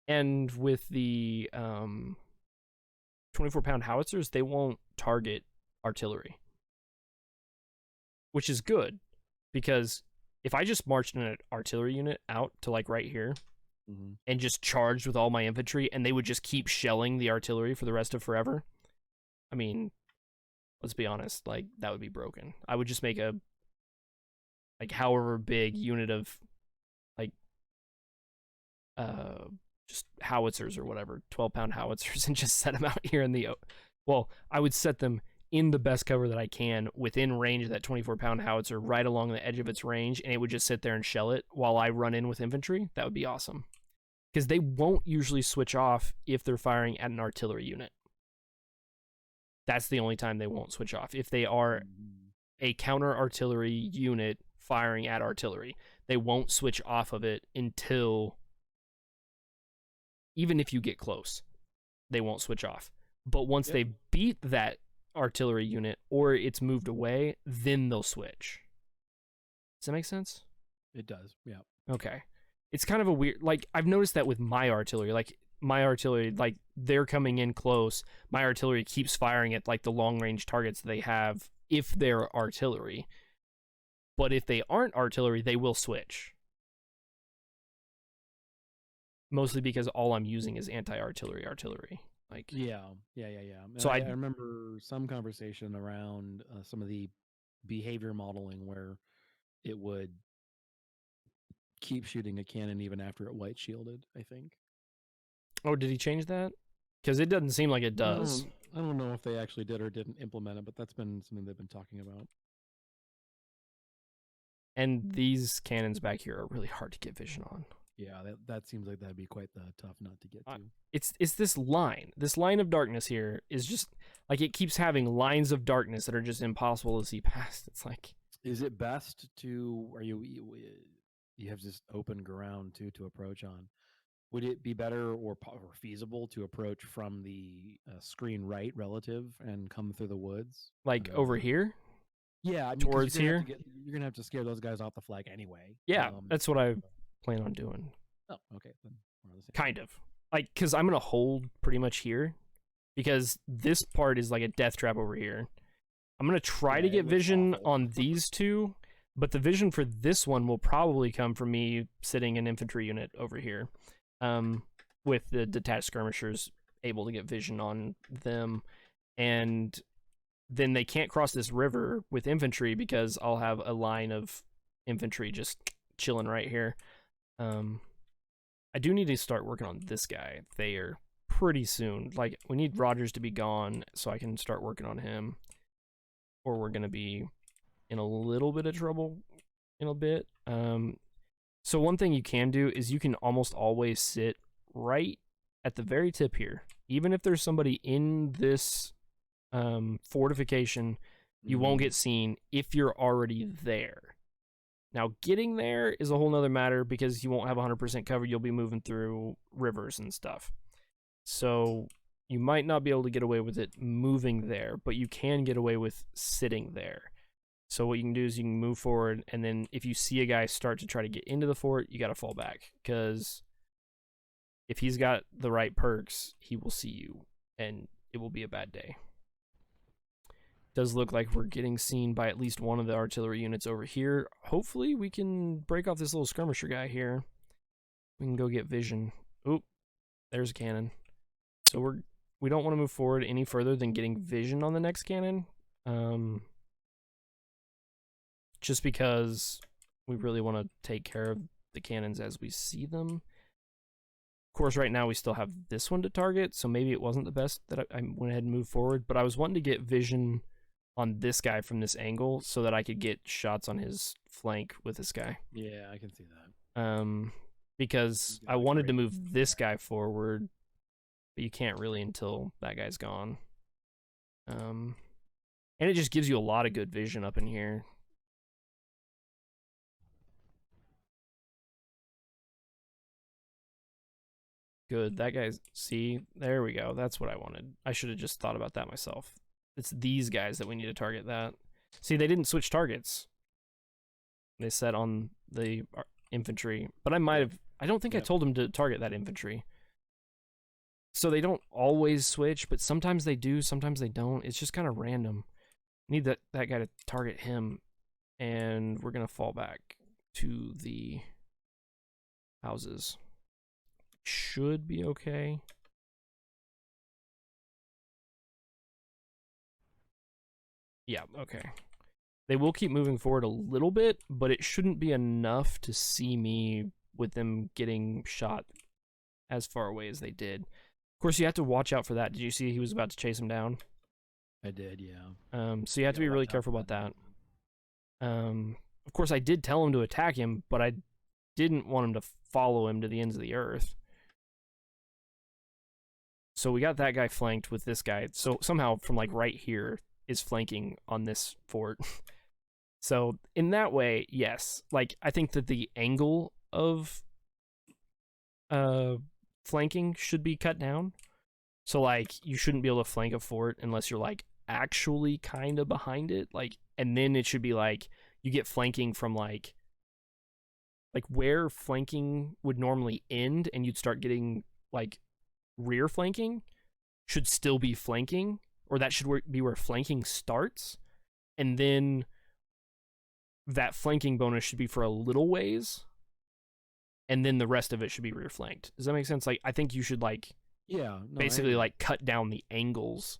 And with the 24-pound howitzers, they won't target artillery. Which is good, because if I just marched an artillery unit out to, like, right here, and just charged with all my infantry, and they would just keep shelling the artillery for the rest of forever, I mean, let's be honest, like, that would be broken. I would just make a however big unit of just howitzers or whatever, 12-pound howitzers, and just set them out here in the... Well, I would set them in the best cover that I can within range of that 24-pound howitzer, right along the edge of its range, and it would just sit there and shell it while I run in with infantry. That would be awesome. Because they won't usually switch off if they're firing at an artillery unit. That's the only time they won't switch off. If they are a counter artillery unit firing at artillery, they won't switch off of it until, even if you get close, they won't switch off. But once they beat that artillery unit or it's moved away, then they'll switch. Does that make sense? It does, yeah. Okay. It's kind of a weird, like, I've noticed that with my artillery, like they're coming in close, my artillery keeps firing at, like, the long-range targets they have if they're artillery. But if they aren't artillery, they will switch. mostly because all I'm using is anti-artillery artillery. Like, Yeah. And so I remember some conversation around some of the behavior modeling where it would keep shooting a cannon even after it white shielded, I think. oh, did he change that? Because it doesn't seem like it does. I don't know if they actually did or didn't implement it, but that's been something they've been talking about. And these cannons back here are really hard to get vision on. Yeah, that seems like that'd be quite the tough nut to get to. It's this line of darkness here is just like it keeps having lines of darkness that are just impossible to see past. It's like, is it best to you have this open ground too to approach on? Would it be better or feasible to approach from the screen right relative and come through the woods? like over here. Yeah, I mean, towards here. You're gonna have to scare those guys off the flag anyway. Yeah, that's what I plan on doing. Oh, okay. Then kind of like because I'm gonna hold pretty much here because this part is like a death trap over here. I'm gonna try to get vision on these two, but the vision for this one will probably come from me sitting an infantry unit over here, with the detached skirmishers able to get vision on them, and then they can't cross this river with infantry because I'll have a line of infantry just chilling right here. I do need to start working on this guy, Thayer, pretty soon. Like, we need Rogers to be gone so I can start working on him, or we're gonna be in a little bit of trouble in a bit. So one thing you can do is you can almost always sit right at the very tip here. Even if there's somebody in this fortification, you won't get seen if you're already there. Now, getting there is a whole nother matter because you won't have 100% cover. You'll be moving through rivers and stuff. So you might not be able to get away with it moving there, but you can get away with sitting there. So what you can do is you can move forward, and then if you see a guy start to try to get into the fort, you got to fall back, because if he's got the right perks, he will see you, and it will be a bad day. Does look like we're getting seen by at least one of the artillery units over here. Hopefully we can break off this little skirmisher guy here. We can go get vision. Oop, there's a cannon. So we don't want to move forward any further than getting vision on the next cannon. Just because we really want to take care of the cannons as we see them. Of course, right now we still have this one to target, so maybe it wasn't the best that I went ahead and moved forward, but I was wanting to get vision on this guy from this angle so that I could get shots on his flank with this guy. Yeah, I can see that. Because I wanted to move this guy forward, but you can't really until that guy's gone. And it just gives you a lot of good vision up in here. Good, that guy's, see, there we go. That's what I wanted. I should have just thought about that myself. It's these guys that we need to target that. See, they didn't switch targets. They set on the infantry, but I might have, I don't think I told them to target that infantry. So they don't always switch, but sometimes they do, sometimes they don't. It's just kind of random. Need that guy to target him, and we're gonna fall back to the houses. Should be okay. Yeah, okay. They will keep moving forward a little bit, but it shouldn't be enough to see me with them getting shot as far away as they did. Of course, you have to watch out for that. Did you see he was about to chase him down? I did, yeah. So you have to be really careful about that. Of course, I did tell him to attack him, but I didn't want him to follow him to the ends of the earth. So we got that guy flanked with this guy. So somehow from like right here is flanking on this fort. So in that way, yes. Like, I think that the angle of flanking should be cut down. So like you shouldn't be able to flank a fort unless you're like actually kind of behind it. Like, and then it should be like you get flanking from like where flanking would normally end, and you'd start getting like rear flanking should still be flanking, or that should be where flanking starts, and then that flanking bonus should be for a little ways, and then the rest of it should be rear flanked. Does that make sense? Like, I think you should like Yeah, no, I basically agree. like cut down the angles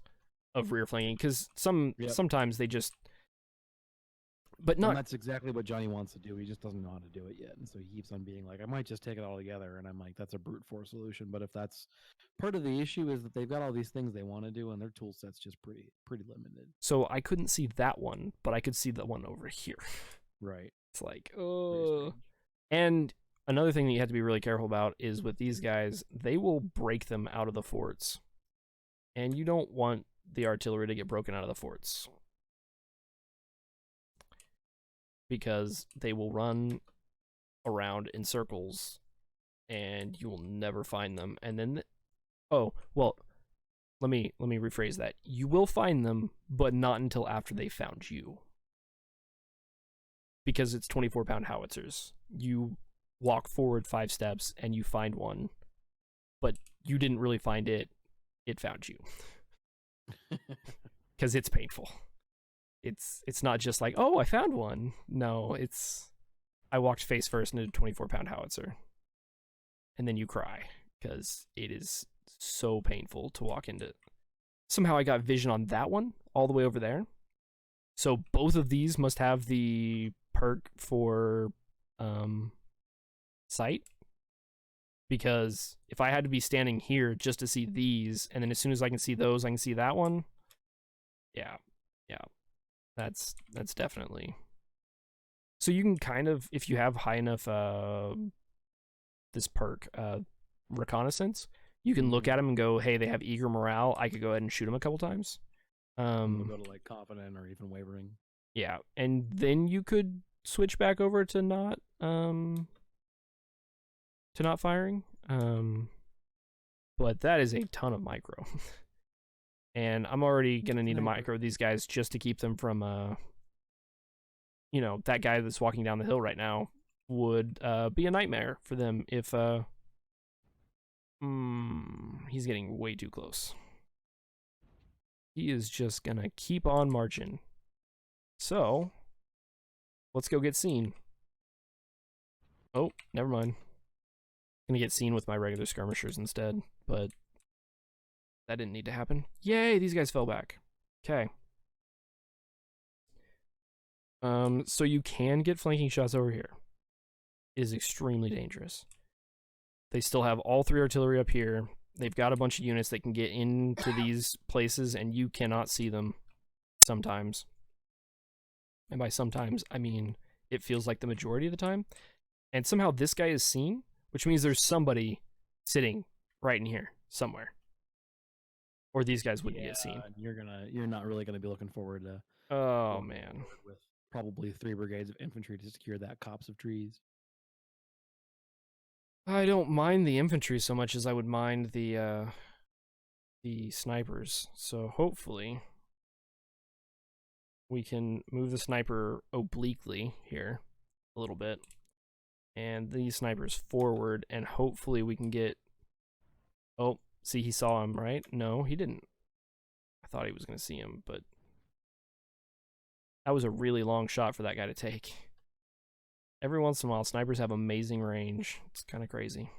of rear flanking, because Yep. sometimes they just, but And not. that's exactly what Johnny wants to do. He just doesn't know how to do it yet. And so he keeps on being like, I might just take it all together. And I'm like, that's a brute force solution. But if that's part of the issue is that they've got all these things they want to do and their tool set's just pretty limited. So I couldn't see that one, but I could see the one over here. Right. It's like, Pretty oh. strange. And another thing that you have to be really careful about is with these guys, they will break them out of the forts. And you don't want the artillery to get broken out of the forts, because they will run around in circles and you will never find them. And then, oh, well, let me rephrase that. You will find them, but not until after they found you. Because it's 24-pound howitzers. You walk forward 5 steps and you find one, but you didn't really find it. It found you. Because it's painful. It's not just like, oh, I found one. No, it's, I walked face first into a 24-pound howitzer. And then you cry because it is so painful to walk into. Somehow I got vision on that one all the way over there. So both of these must have the perk for sight. Because if I had to be standing here just to see these, and then as soon as I can see those, I can see that one. Yeah. That's definitely. So you can kind of, if you have high enough this perk, reconnaissance, you can look at them and go, hey, they have eager morale. I could go ahead and shoot them a couple times. We'll go to like confident or even wavering. Yeah, and then you could switch back over to not firing. But that is a ton of micro. And I'm already gonna need to micro these guys just to keep them from that guy that's walking down the hill right now would be a nightmare for them if he's getting way too close. He is just gonna keep on marching. So let's go get seen. Oh, never mind. Gonna get seen with my regular skirmishers instead, but that didn't need to happen. Yay, these guys fell back. Okay. So you can get flanking shots over here. It is extremely dangerous. They still have all 3 artillery up here. They've got a bunch of units that can get into these places, and you cannot see them sometimes. And by sometimes, I mean it feels like the majority of the time. And somehow this guy is seen, which means there's somebody sitting right in here somewhere. Or these guys wouldn't get seen. You're not really gonna be looking forward to. Oh man. With probably 3 brigades of infantry to secure that copse of trees. I don't mind the infantry so much as I would mind the snipers. So hopefully we can move the sniper obliquely here a little bit, and these snipers forward, and hopefully we can get. Oh, see, he saw him, right? No, he didn't. I thought he was going to see him, but that was a really long shot for that guy to take. Every once in a while, snipers have amazing range. It's kind of crazy.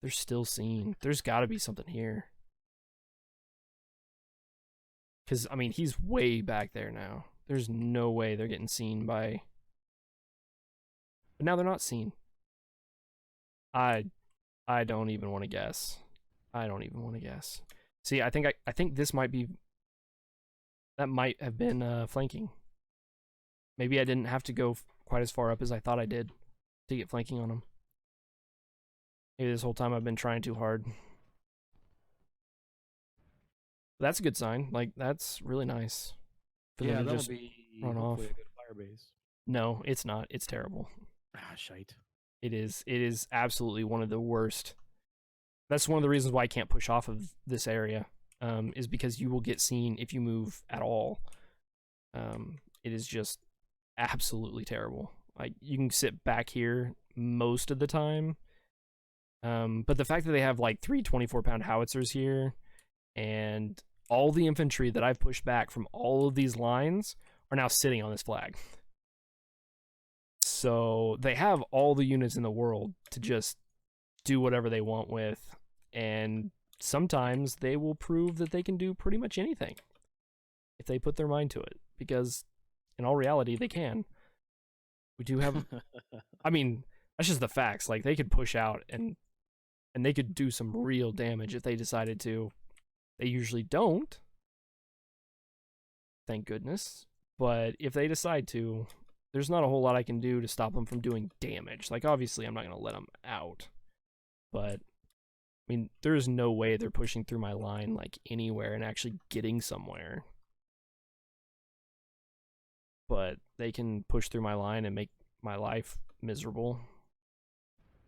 They're still seen. There's got to be something here. Because, I mean, he's way back there now. There's no way they're getting seen by... But now they're not seen. I don't even want to guess. I don't even want to guess. See, I think this might be... That might have been flanking. Maybe I didn't have to go quite as far up as I thought I did to get flanking on him. Maybe this whole time I've been trying too hard. That's a good sign. Like, that's really nice. For them to just run off. A good fire base. No, it's not. It's terrible. Ah, shite. It is absolutely one of the worst. That's one of the reasons why I can't push off of this area, is because you will get seen if you move at all. It is just absolutely terrible. Like, you can sit back here most of the time, but the fact that they have like 3 24-pound howitzers here, and all the infantry that I've pushed back from all of these lines are now sitting on this flag. So they have all the units in the world to just do whatever they want with, and sometimes they will prove that they can do pretty much anything if they put their mind to it, because in all reality they can. We do have I mean, that's just the facts. Like, they could push out and they could do some real damage if they decided to. They usually don't, thank goodness, but if they decide to, there's not a whole lot I can do to stop them from doing damage. Like, obviously I'm not going to let them out, but I mean, there's no way they're pushing through my line like anywhere and actually getting somewhere. But they can push through my line and make my life miserable.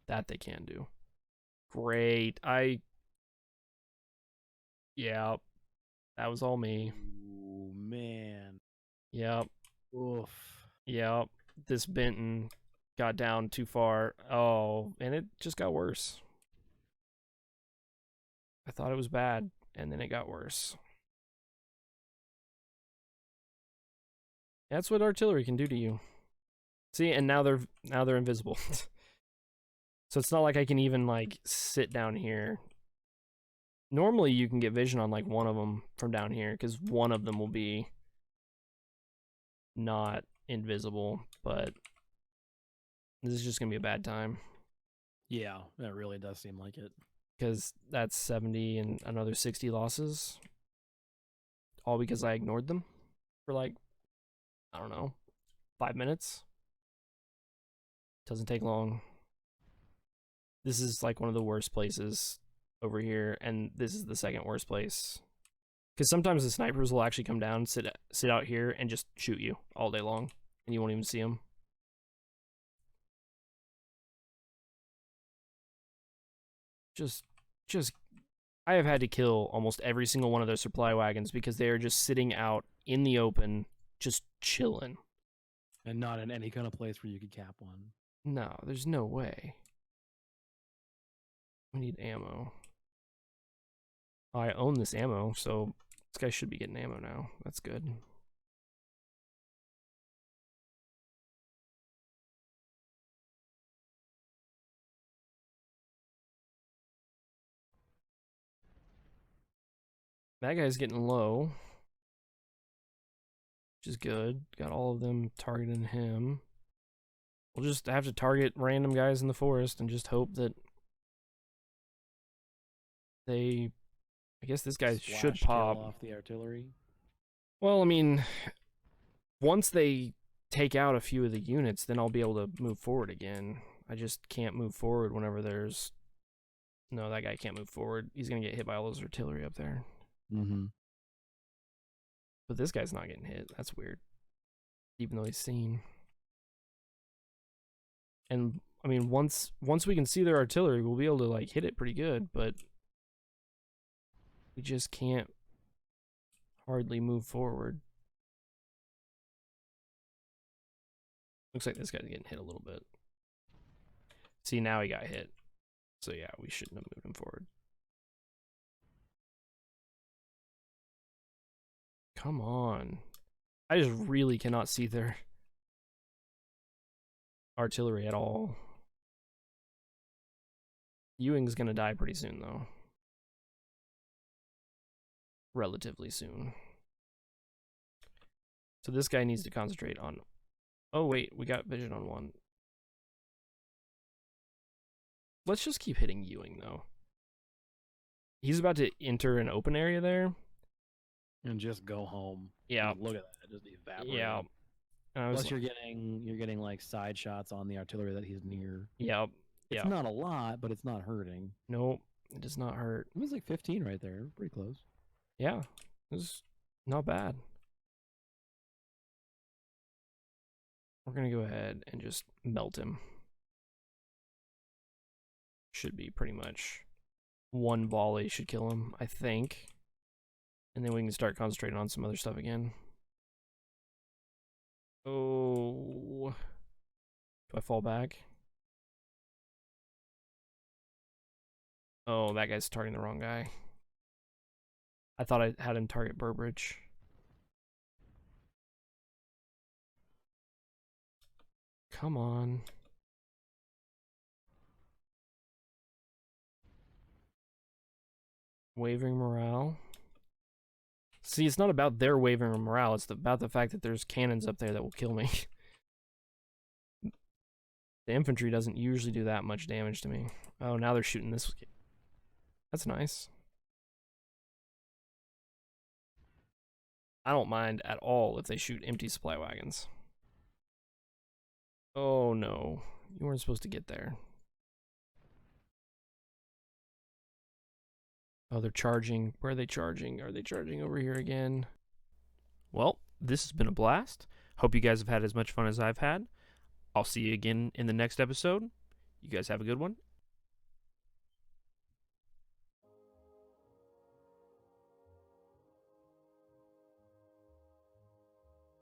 That they can do. Great. Yeah, that was all me. Ooh, man. Yep. Oof. Yep. This Benton got down too far. Oh, and it just got worse. I thought it was bad, and then it got worse. That's what artillery can do to you. See, and now they're invisible. So it's not like I can even like sit down here. Normally you can get vision on like one of them from down here because one of them will be not invisible, but this is just gonna be a bad time Yeah, that really does seem like it. because that's 70 and another 60 losses, all because I ignored them for like, I don't know, 5 minutes. Doesn't take long. This is like one of the worst places over here, and this is the second worst place. Because sometimes the snipers will actually come down, sit out here, and just shoot you all day long, and you won't even see them. Just, I have had to kill almost every single one of their supply wagons because they are just sitting out in the open, just chilling. And not in any kind of place where you could cap one. No, there's no way. We need ammo. I own this ammo, so this guy should be getting ammo now. That's good. That guy's getting low, which is good. Got all of them targeting him. We'll just have to target random guys in the forest and just hope that they... I guess this guy should pop. Kill off the artillery. Well, I mean, once they take out a few of the units, then I'll be able to move forward again. I just can't move forward whenever there's... No, that guy can't move forward. He's going to get hit by all those artillery up there. Mm-hmm. But this guy's not getting hit. That's weird. Even though he's seen. And, I mean, once we can see their artillery, we'll be able to, like, hit it pretty good, but we just can't hardly move forward. Looks like this guy's getting hit a little bit. See, now he got hit. So, yeah, we shouldn't have moved him forward. Come on. I just really cannot see their artillery at all. Ewing's gonna die pretty soon, though. Relatively soon. So this guy needs to concentrate on... Oh, wait, we got vision on one. Let's just keep hitting Ewing, though. He's about to enter an open area there. And just go home. Yeah. Look at that. Just evaporate. Yeah. Plus, you're getting like side shots on the artillery that he's near. Yep. It's not a lot, but it's not hurting. Nope. It does not hurt. It was like 15 right there. Pretty close. Yeah. It was not bad. We're going to go ahead and just melt him. Should be pretty much one volley should kill him, I think. And then we can start concentrating on some other stuff again. Oh. Do I fall back? Oh, that guy's targeting the wrong guy. I thought I had him target Burbridge. come on. Wavering morale. See, it's not about their wavering morale. It's about the fact that there's cannons up there that will kill me. The infantry doesn't usually do that much damage to me. Oh, now they're shooting this. That's nice. I don't mind at all if they shoot empty supply wagons. Oh no, you weren't supposed to get there. Oh, they're charging. Where are they charging? Are they charging over here again? Well, this has been a blast. Hope you guys have had as much fun as I've had. I'll see you again in the next episode. You guys have a good one,